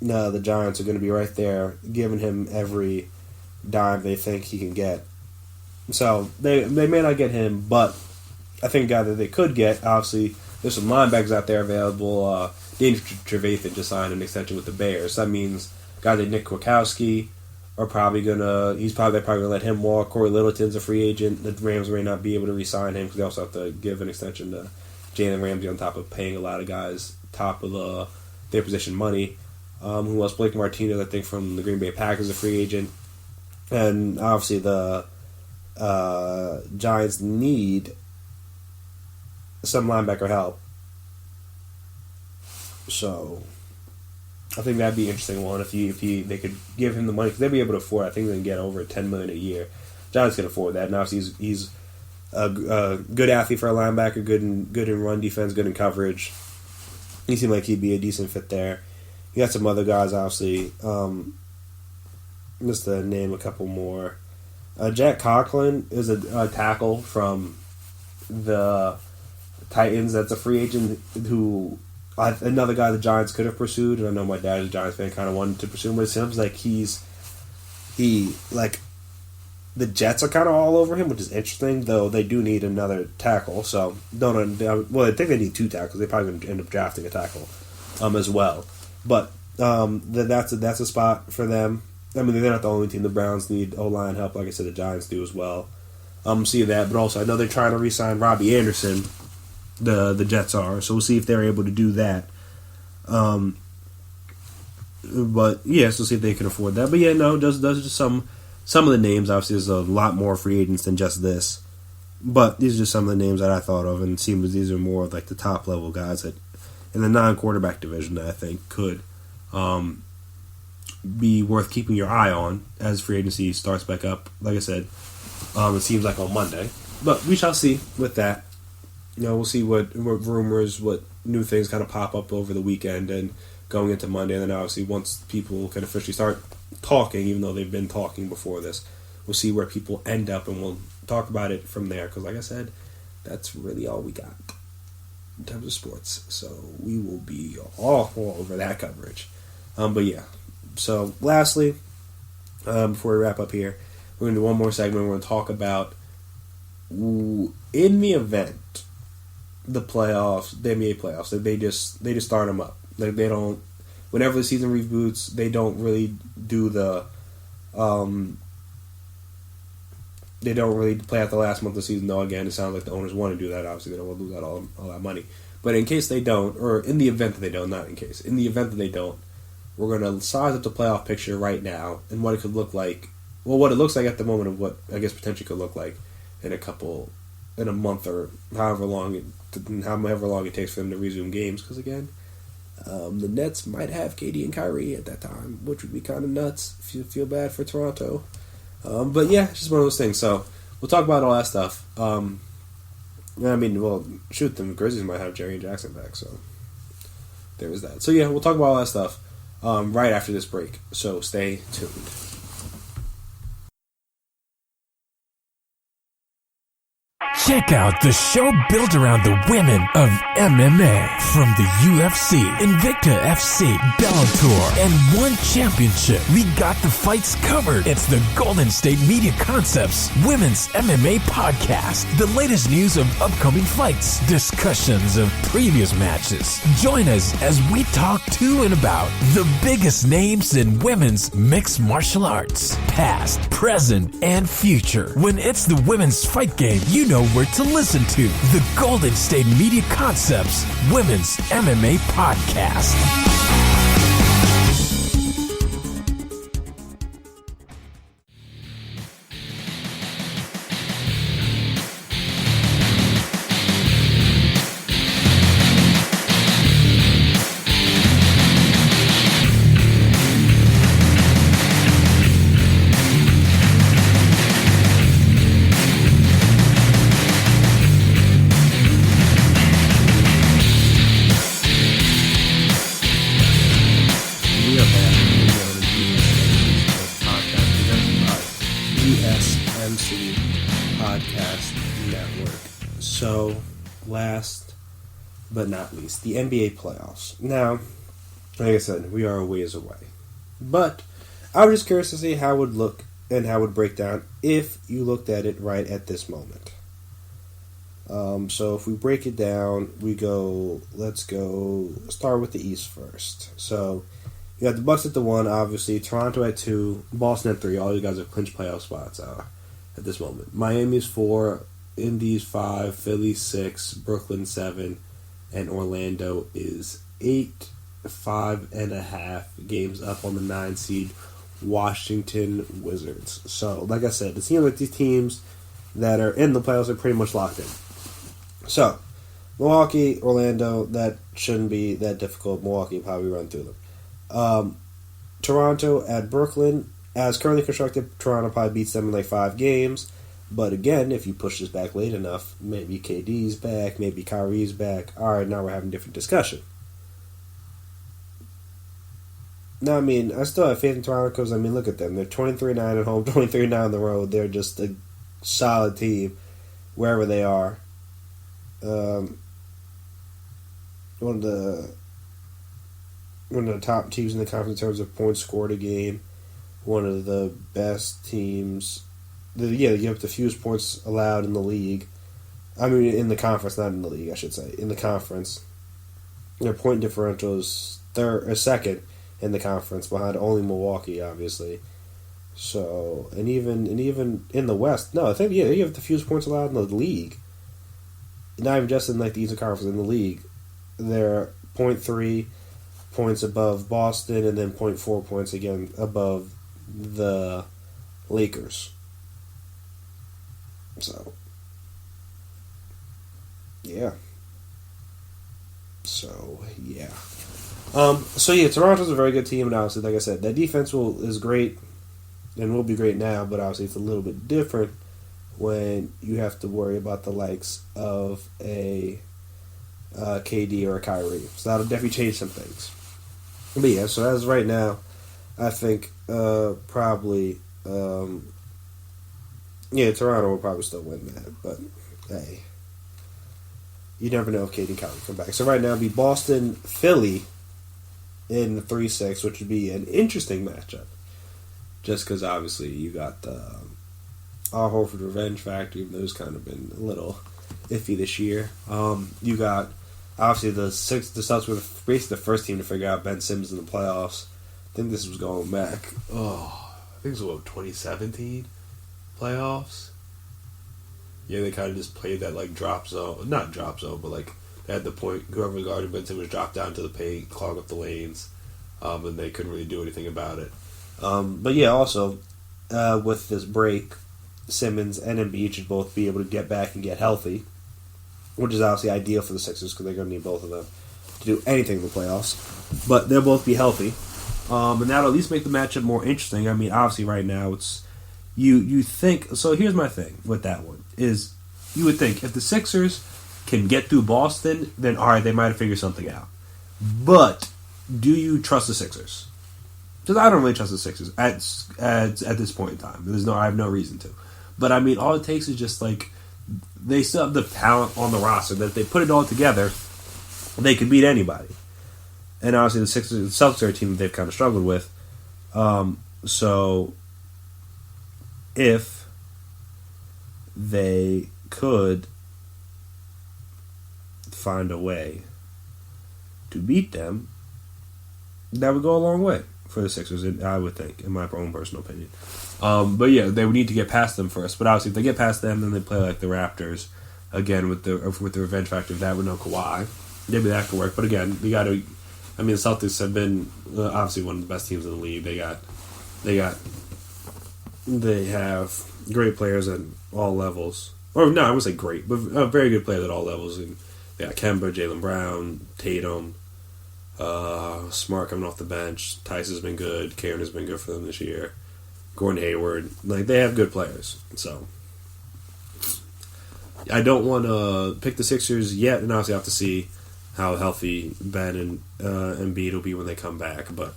no, the Giants are going to be right there giving him every dime they think he can get. So they may not get him, but I think a guy that they could get, obviously, there's some linebackers out there available. Danny Trevathan just signed an extension with the Bears. That means guys like Nick Kwiatkowski are probably gonna let him walk. Corey Littleton's a free agent. The Rams may not be able to re-sign him because they also have to give an extension to Jalen Ramsey on top of paying a lot of guys top of their position money. Who else? Blake Martinez, I think, from the Green Bay Packers, a free agent. And obviously the Giants need some linebacker help. So I think that'd be an interesting one if they could give him the money because they'd be able to afford. I think they can get over $10 million a year. Giants can afford that. And obviously he's a good athlete for a linebacker, good in run defense, good in coverage. He seemed like he'd be a decent fit there. You got some other guys, obviously. Just to name a couple more. Jack Conklin is a tackle from the Titans. That's a free agent who another guy the Giants could have pursued. And I know my dad is a Giants fan, kind of wanted to pursue him, but it seems like the Jets are kind of all over him, which is interesting. Though they do need another tackle, so I think they need two tackles. They probably going to end up drafting a tackle, as well. But that's a spot for them. I mean, they're not the only team. The Browns need O-line help, like I said. The Giants do as well. See that, but also I know they're trying to re-sign Robbie Anderson. The Jets are, so we'll see if they're able to do that. But yeah, so see if they can afford that. But yeah, no, those are just some of the names. Obviously, there's a lot more free agents than just this, but these are just some of the names that I thought of, and it seems these are more like the top level guys that in the non-quarterback division that I think could be worth keeping your eye on as free agency starts back up. Like I said, it seems like on Monday, but we shall see with that. We'll see what rumors, what new things kind of pop up over the weekend and going into Monday. And then obviously once people can officially start talking, even though they've been talking before this, we'll see where people end up and we'll talk about it from there. Because like I said, that's really all we got in terms of sports. So we will be all over that coverage. But yeah. So lastly, before we wrap up here, we're going to do one more segment. We're going to talk about in the event the playoffs, the NBA playoffs, they just start them up. Like they don't. Whenever the season reboots, they don't really do the. They don't really play out the last month of the season. Though again, it sounds like the owners want to do that. Obviously, they don't want to lose out all that money. But in case they don't, or in the event that they don't, not in case, in the event that they don't, we're going to size up the playoff picture right now and what it could look like. Well, what it looks like at the moment of what I guess potentially could look like in a month or however long it takes for them to resume games. Because again, the Nets might have KD and Kyrie at that time, which would be kind of nuts if you feel bad for Toronto. But yeah, it's just one of those things. So we'll talk about all that stuff. I mean, well, shoot, the Grizzlies might have Jerry and Jackson back, so there is that. So yeah, we'll talk about all that stuff right after this break. So stay tuned. Check out the show built around the women of MMA. From the UFC, Invicta FC, Bellator, and One Championship. We got the fights covered. It's the Golden State Media Concepts Women's MMA Podcast. The latest news of upcoming fights, discussions of previous matches. Join us as we talk to and about the biggest names in women's mixed martial arts. Past, present, and future. When it's the women's fight game, you know where to listen to. The Golden State Media Concepts Women's MMA Podcast. GSMC Podcast Network. So, last but not least, the NBA playoffs. Now, like I said, we are a ways away. But I was just curious to see how it would look and how it would break down if you looked at it right at this moment. So if we break it down, let's start with the East first. So, you got the Bucks at the 1, obviously. Toronto at 2. Boston at 3. All you guys have clinched playoff spots at this moment. Miami's 4. Indy's 5. Philly 6. Brooklyn 7. And Orlando is 8. 5.5 games up on the 9 seed Washington Wizards. So, like I said, it seems like these teams that are in the playoffs are pretty much locked in. So, Milwaukee, Orlando, that shouldn't be that difficult. Milwaukee will probably run through them. Toronto at Brooklyn, as currently constructed, Toronto probably beats them in like 5 games. But again, if you push this back late enough, maybe KD's back, maybe Kyrie's back. All right, now we're having a different discussion. Now, I mean, I still have faith in Toronto because, I mean, look at them. They're 23-9 at home, 23-9 on the road. They're just a solid team wherever they are. One of the top teams in the conference in terms of points scored a game. One of the best teams. You have the fewest points allowed in the league. I mean, in the conference, not in the league, I should say. In the conference. Their point differential is second in the conference, behind only Milwaukee, obviously. So, and even in the West, no, I think, you have the fewest points allowed in the league. Not even just in like the Eastern Conference, in the league. They're 0.3 points above Boston, and then 0.4 points again above the Lakers. So, yeah. Toronto's a very good team, and obviously, like I said, that defense is great, and will be great now, but obviously it's a little bit different when you have to worry about the likes of a KD or a Kyrie. So that'll definitely change some things. But yeah, so as right now, I think probably, Toronto will probably still win that, but hey, you never know if KD and Kyrie come back. So right now it'd be Boston, Philly in the 3-6, which would be an interesting matchup. Just because obviously you got the Al Horford revenge factor, even though it's kind of been a little iffy this year. You got obviously the Celtics were basically the first team to figure out Ben Simmons in the playoffs. I think this was going back. I think it was 2017 playoffs. Yeah, they kind of just played that like drop zone, not drop zone, but like they had the point. Whoever guarded Ben Simmons dropped down to the paint, clog up the lanes, and they couldn't really do anything about it. But yeah, also with this break, Simmons and Embiid should both be able to get back and get healthy, which is obviously ideal for the Sixers because they're going to need both of them to do anything in the playoffs. But they'll both be healthy, and that'll at least make the matchup more interesting. I mean, obviously right now it's you think. So here's my thing with that one is you would think if the Sixers can get through Boston, then all right, they might have figured something out. But do you trust the Sixers? Because I don't really trust the Sixers at this point in time. I have no reason to. But I mean, all it takes is just like they still have the talent on the roster that if they put it all together, they could beat anybody. And obviously the Celtics are a team that they've kind of struggled with. So if they could find a way to beat them, that would go a long way for the Sixers, I would think, in my own personal opinion. But yeah, they would need to get past them first. But obviously, if they get past them, then they play like the Raptors again with the revenge factor of that with no Kawhi. Maybe that could work. But again, you got to. I mean, the Celtics have been obviously one of the best teams in the league. They have great players at all levels. Or no, I would say great, but very good players at all levels. And they got Kemba, Jaylen Brown, Tatum, Smart coming off the bench. Tice has been good. Karen has been good for them this year. Gordon Hayward, like they have good players. So I don't want to pick the Sixers yet, and obviously I have to see how healthy Ben and Embiid will be when they come back. But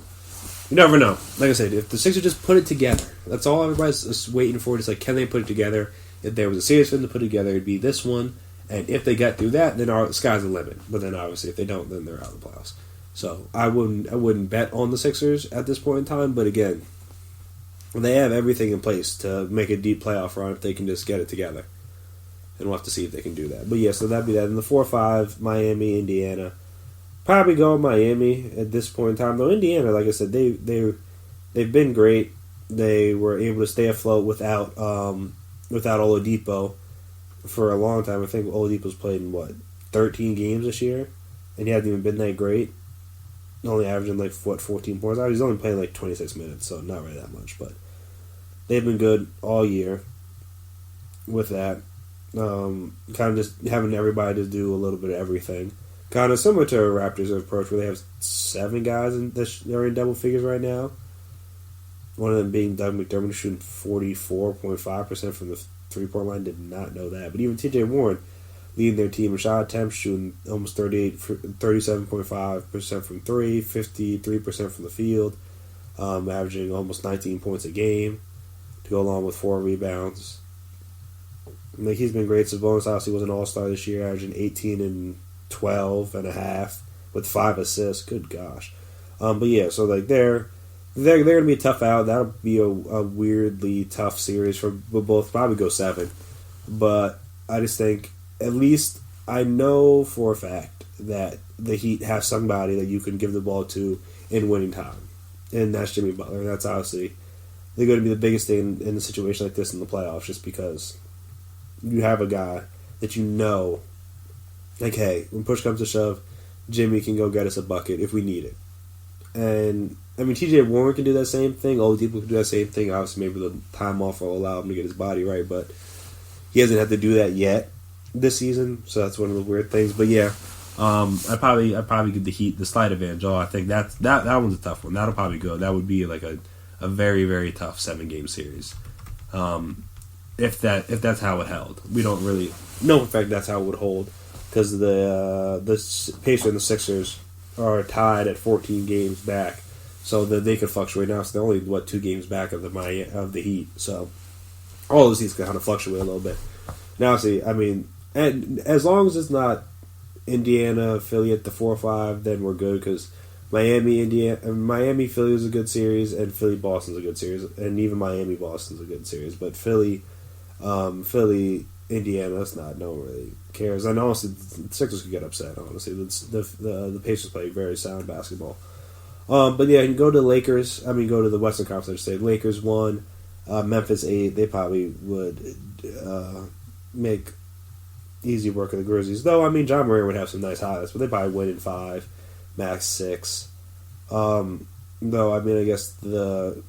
you never know. Like I said, if the Sixers just put it together, that's all everybody's waiting for. Just like, can they put it together? If there was a series for them to put together, it'd be this one. And if they got through that, then the sky's the limit. But then obviously, if they don't, then they're out of the playoffs. So I wouldn't bet on the Sixers at this point in time. But again, they have everything in place to make a deep playoff run if they can just get it together. And we'll have to see if they can do that. But yeah, so that'd be that. In the 4-5, Miami, Indiana. Probably go Miami at this point in time. Though Indiana, like I said, they've been great. They were able to stay afloat without Oladipo for a long time. I think Oladipo's played in 13 games this year, and he hasn't even been that great. Only averaging 14 points. He's only playing 26 minutes, so not really that much. But they've been good all year with that. Kind of just having everybody to do a little bit of everything. Kind of similar to a Raptors approach where they have 7 guys that are in double figures right now. One of them being Doug McDermott, shooting 44.5% from the three-point line. Did not know that. But even TJ Warren leading their team in shot attempts, shooting almost 37.5% from 3, 53% from the field, averaging almost 19 points a game to go along with 4 rebounds. He's been great. Sabonis obviously was an all-star this year, averaging 18 and 12 and a half with 5 assists. Good gosh. But yeah, so they're going to be tough out. That'll be a weirdly tough series for both. Probably go 7. But I just think, at least I know for a fact that the Heat have somebody that you can give the ball to in winning time. And that's Jimmy Butler. And that's obviously they're going to be the biggest thing in a situation like this in the playoffs, just because you have a guy that you know, hey, when push comes to shove, Jimmy can go get us a bucket if we need it. And, TJ Warren can do that same thing. Oladipo can do that same thing. Obviously, maybe the time off will allow him to get his body right, but he hasn't had to do that yet this season, so that's one of the weird things. But yeah, I probably give the Heat the slight advantage. I think that one's a tough one. That'll probably go. That would be a very, very tough 7-game series. If that's how it held. We don't really know, in fact, that's how it would hold, because the Pacers and the Sixers are tied at 14 games back, so that they could fluctuate now. So they're only 2 games back of the Heat. So all those Heats can kind of fluctuate a little bit. Now, see, and as long as it's not Indiana, Philly at the 4-5, then we're good, because Miami, Philly is a good series, and Philly, Boston's a good series, and even Miami, Boston's a good series. But Philly, Indiana, that's not. No one really cares. And honestly, the Sixers could get upset. Honestly, the Pacers play very sound basketball. But yeah, you can go to the Lakers. Go to the Western Conference. I should say Lakers 1, Memphis 8. They probably would make easy work of the Grizzlies. Though John Moran would have some nice highlights, but they probably win in 5, max 6. Though I guess the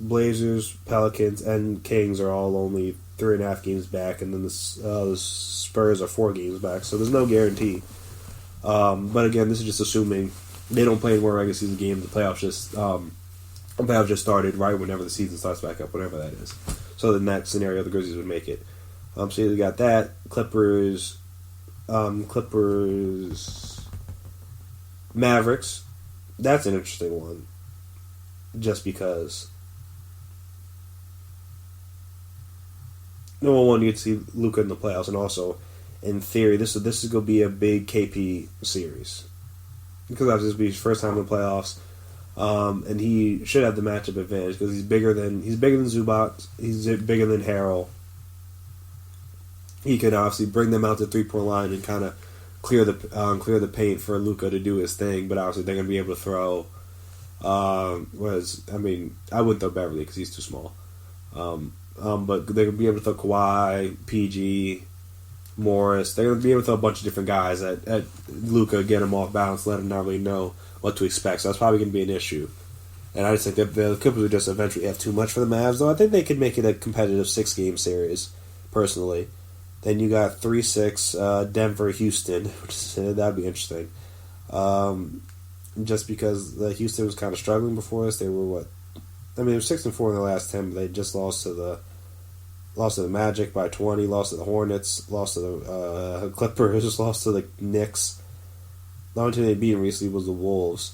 Blazers, Pelicans, and Kings are all only 3.5 games back, and then the Spurs are 4 games back, so there's no guarantee. But again, this is just assuming they don't play any more regular season games. The playoffs just started right whenever the season starts back up, whatever that is. So in that scenario, the Grizzlies would make it. So you got that. Clippers, Mavericks. That's an interesting one, just because no one wanted to see Luka in the playoffs, and also, in theory, this is going to be a big KP series because obviously this will be his first time in the playoffs, and he should have the matchup advantage because he's bigger than Zubac, he's bigger than Harrell. He can obviously bring them out to the 3-point line and kind of clear the paint for Luka to do his thing, but obviously they're going to be able to throw. I wouldn't throw Beverly because he's too small. But they're going to be able to throw Kawhi, PG, Morris. They're going to be able to throw a bunch of different guys at Luka, get him off balance, let him not really know what to expect. So that's probably going to be an issue. And I just think that the Clippers would just eventually have too much for the Mavs, though I think they could make it a competitive 6-game series, personally. Then you got 3-6 Denver, Houston, which that'd be interesting. Just because Houston was kind of struggling before this, they were they were 6-4 in the last 10, but they just lost to the Magic by 20, lost to the Hornets, lost to the Clippers, just lost to the Knicks. The only team they beat recently was the Wolves,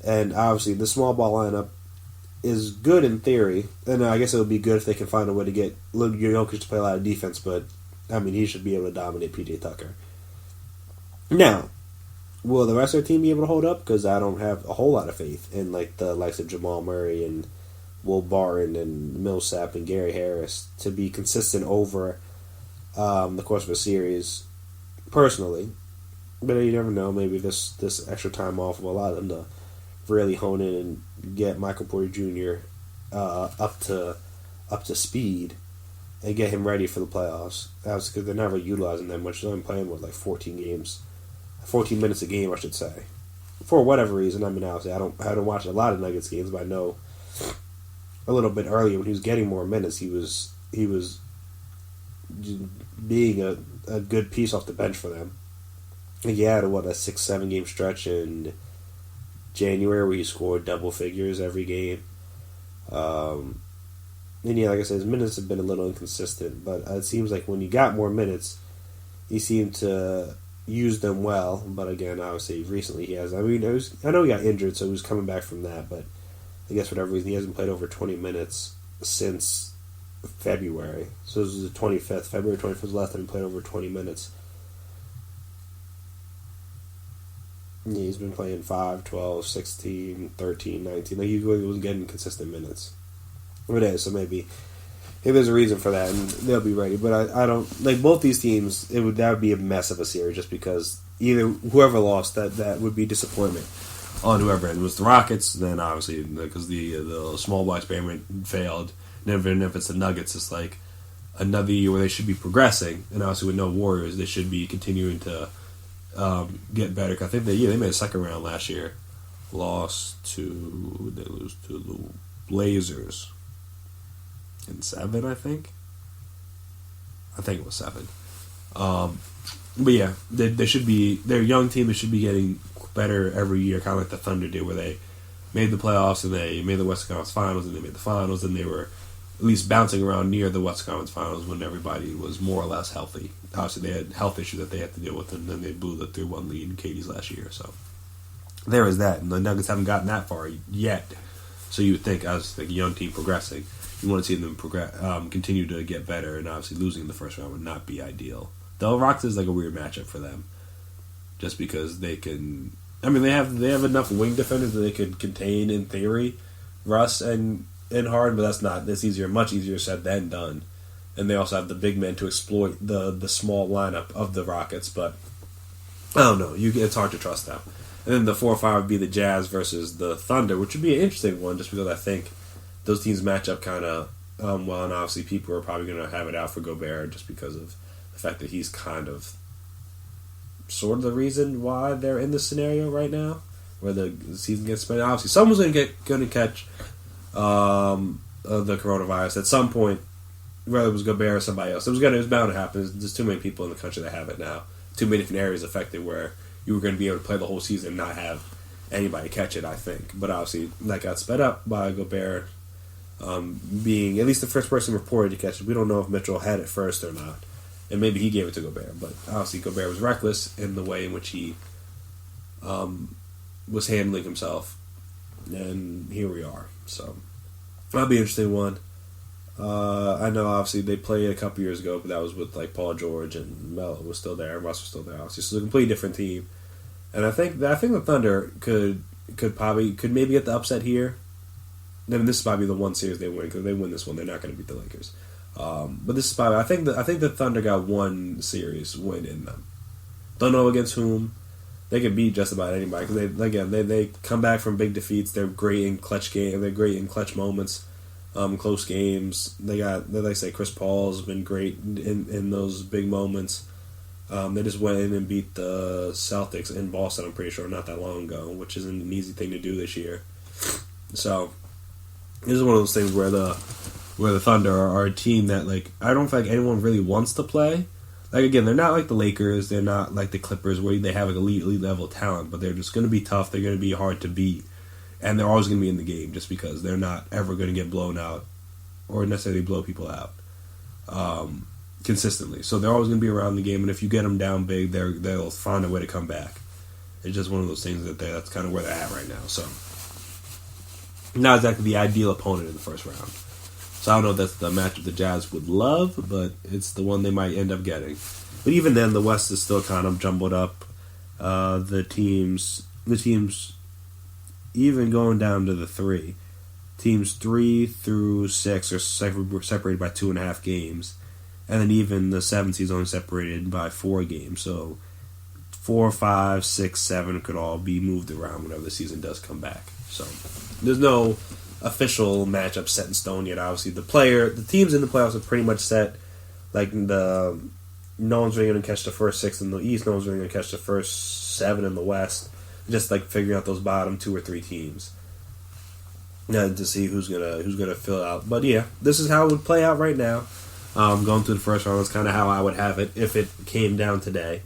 and obviously the small ball lineup is good in theory, and I guess it would be good if they can find a way to get Jokic to play a lot of defense, but he should be able to dominate PJ Tucker. Now, will the rest of their team be able to hold up? Because I don't have a whole lot of faith in the likes of Jamal Murray and Will Barton and Millsap and Gary Harris to be consistent over the course of a series, personally. But you never know. Maybe this extra time off will allow them to really hone in and get Michael Porter Jr. Up to speed and get him ready for the playoffs. That's because they're not really utilizing them much. They're only playing 14 minutes a game, I should say. For whatever reason, obviously I don't watch a lot of Nuggets games, but I know a little bit earlier when he was getting more minutes, he was being a good piece off the bench for them. He had a 6-7 game stretch in January where he scored double figures every game. And like I said, his minutes have been a little inconsistent, but it seems like when he got more minutes, he seemed to use them well. But again, obviously, recently he has. I know he got injured, so he was coming back from that, but I guess for whatever reason, he hasn't played over 20 minutes since February. So this is the 25th. February 25th was the last time he played over 20 minutes. Yeah, he's been playing 5, 12, 16, 13, 19. He really wasn't getting consistent minutes. It is, so maybe if there's a reason for that, and they'll be ready. But I don't both these teams. That would be a mess of a series, just because either whoever lost that would be disappointment on whoever. And it was the Rockets, then obviously because the small ball experiment failed. And if it's the Nuggets, it's like another year where they should be progressing, and obviously with no Warriors, they should be continuing to get better. I think they made a second round last year, lose to the Blazers. In 7, I think it was 7. But yeah, they should be. They're a young team. They should be getting better every year, kind of like the Thunder did, where they made the playoffs and they made the Western Conference Finals and they made the finals, and they were at least bouncing around near the Western Conference Finals when everybody was more or less healthy. Obviously, they had health issues that they had to deal with, and then they blew the 3-1 lead in Katie's last year. So there is that, and the Nuggets haven't gotten that far yet. So you would think, as a young team progressing, you want to see them continue to get better, and obviously losing in the first round would not be ideal. The Rockets is like a weird matchup for them, just because they can. They have enough wing defenders that they could contain in theory Russ and Harden, but that's much easier said than done. And they also have the big men to exploit the small lineup of the Rockets, but I don't know. It's hard to trust them. And then the 4 or 5 would be the Jazz versus the Thunder, which would be an interesting one, just because I think those teams match up kind of well, and obviously people are probably going to have it out for Gobert just because of the fact that he's kind of sort of the reason why they're in this scenario right now, where the season gets spent. Obviously, someone's going to catch the coronavirus at some point, whether it was Gobert or somebody else. It was bound to happen. There's too many people in the country that have it now. Too many different areas affected where you were going to be able to play the whole season and not have anybody catch it, I think. But obviously, that got sped up by Gobert being at least the first person reported to catch it. We don't know if Mitchell had it first or not. And maybe he gave it to Gobert. But obviously, Gobert was reckless in the way in which he was handling himself. And here we are. So, that'll be an interesting one. I know obviously they played a couple years ago, but that was with like Paul George and Melo was still there, and Russ was still there. Obviously, so it's a completely different team. And I think the Thunder could maybe get the upset here. I mean, this is probably the one series they win, because if they win this one, they're not going to beat the Lakers. But this is probably I think the Thunder got one series win in them. Don't know against whom. They can beat just about anybody, because they come back from big defeats. They're great in clutch game. They're great in clutch moments, close games. Like I say, Chris Paul's been great in those big moments. They just went in and beat the Celtics in Boston, I'm pretty sure, not that long ago, which isn't an easy thing to do this year. So this is one of those things where the Thunder are a team that, like, I don't feel like anyone really wants to play. Like, again, they're not like the Lakers, they're not like the Clippers where they have like elite level talent, but they're just going to be tough, they're going to be hard to beat, and they're always going to be in the game just because they're not ever going to get blown out or necessarily blow people out consistently. So they're always going to be around the game, and if you get them down big, they'll find a way to come back. It's just one of those things that's kind of where they're at right now. So not exactly the ideal opponent in the first round. So I don't know if that's the matchup the Jazz would love, but it's the one they might end up getting. But even then, the West is still kind of jumbled up. The teams, even going down to the 3. Teams 3 through 6 are separated by 2.5 games. And then even the 7 seed is only separated by 4 games. So 4, 5, 6, 7 could all be moved around whenever the season does come back. So there's no official matchup set in stone yet. Obviously, the teams in the playoffs are pretty much set. Like, no one's really going to catch the first 6 in the East. No one's really going to catch the first 7 in the West. Just like figuring out those bottom 2 or 3 teams to see who's gonna fill out. But yeah, this is how it would play out right now. Going through the first round is kind of how I would have it if it came down today.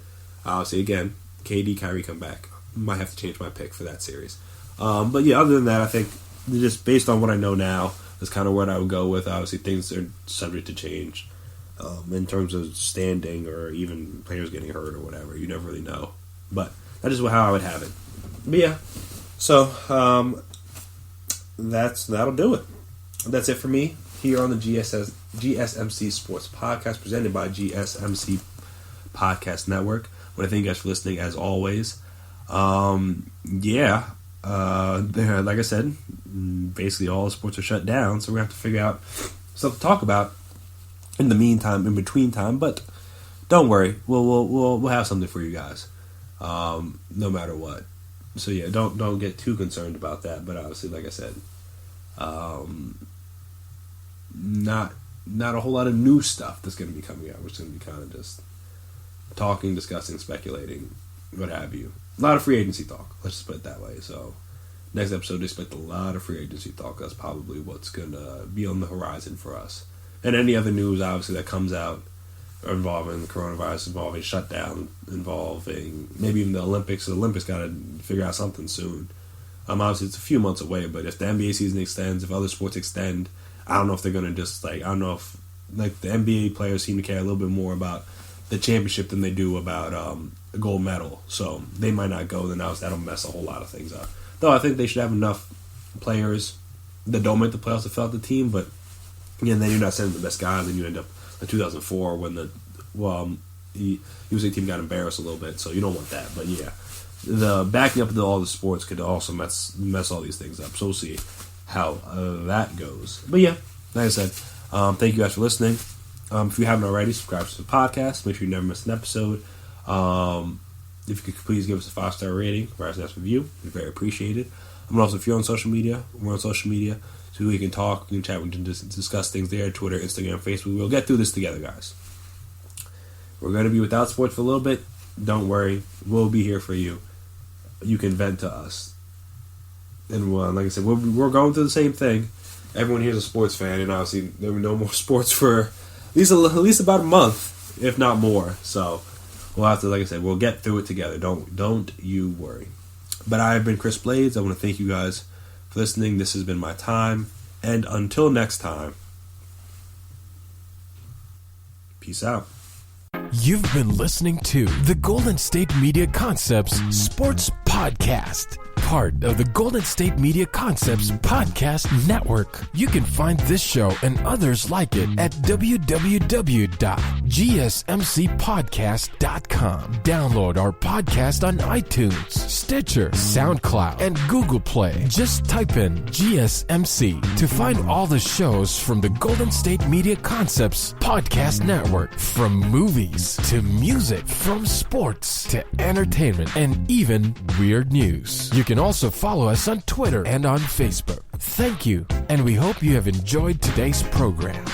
Obviously, again, KD, Kyrie come back. Might have to change my pick for that series. But yeah, other than that, I think just based on what I know now, that's kind of what I would go with. Obviously, things are subject to change in terms of standing or even players getting hurt or whatever. You never really know. But that is how I would have it. But yeah, so that'll do it. That's it for me here on the GSMC Sports Podcast presented by GSMC Podcast Network. I want to thank you guys for listening as always. Like I said, basically all the sports are shut down, so we're going to have to figure out stuff to talk about in the meantime, in between time. But don't worry, we'll have something for you guys, no matter what. So yeah, don't get too concerned about that. But obviously, like I said, not a whole lot of new stuff that's going to be coming out. We're just going to be kind of just talking, discussing, speculating, what have you. A lot of free agency talk. Let's just put it that way. So next episode, we expect a lot of free agency talk. That's probably what's going to be on the horizon for us. And any other news, obviously, that comes out involving the coronavirus, involving shutdown, involving maybe even the Olympics. The Olympics got to figure out something soon. Obviously, it's a few months away, but if the NBA season extends, if other sports extend, I don't know if they're going to just, I don't know if, the NBA players seem to care a little bit more about the championship than they do about a gold medal. So they might not go, then that'll mess a whole lot of things up. Though I think they should have enough players that don't make the playoffs to fill out the team, but again, then you're not sending the best guys, and you end up in 2004 when the USA team got embarrassed a little bit, so you don't want that. But yeah, the backing up to all the sports could also mess all these things up. So we'll see how that goes. But yeah, like I said, thank you guys for listening. If you haven't already, subscribe to the podcast. Make sure you never miss an episode. If you could please give us a 5-star rating, write us a review, it's very appreciated. Also, if you're on social media, we're on social media, so we can talk, we can chat, we can discuss things there, Twitter, Instagram, Facebook. We'll get through this together, guys. We're going to be without sports for a little bit. Don't worry, we'll be here for you. You can vent to us. And like I said, we're going through the same thing. Everyone here is a sports fan, and obviously there were no more sports for at least about a month, if not more. So we'll have to, like I said, we'll get through it together. Don't you worry. But I have been Chris Blades. I want to thank you guys for listening. This has been my time. And until next time, peace out. You've been listening to the Golden State Media Concepts Sports Podcast. part of the Golden State Media Concepts Podcast Network. You can find this show and others like it at www.gsmcpodcast.com. Download our podcast on iTunes, Stitcher, SoundCloud, and Google Play. Just type in GSMC to find all the shows from the Golden State Media Concepts Podcast Network. From movies to music, from sports to entertainment, and even weird news. You can also follow us on Twitter and on Facebook. Thank you, and we hope you have enjoyed today's program.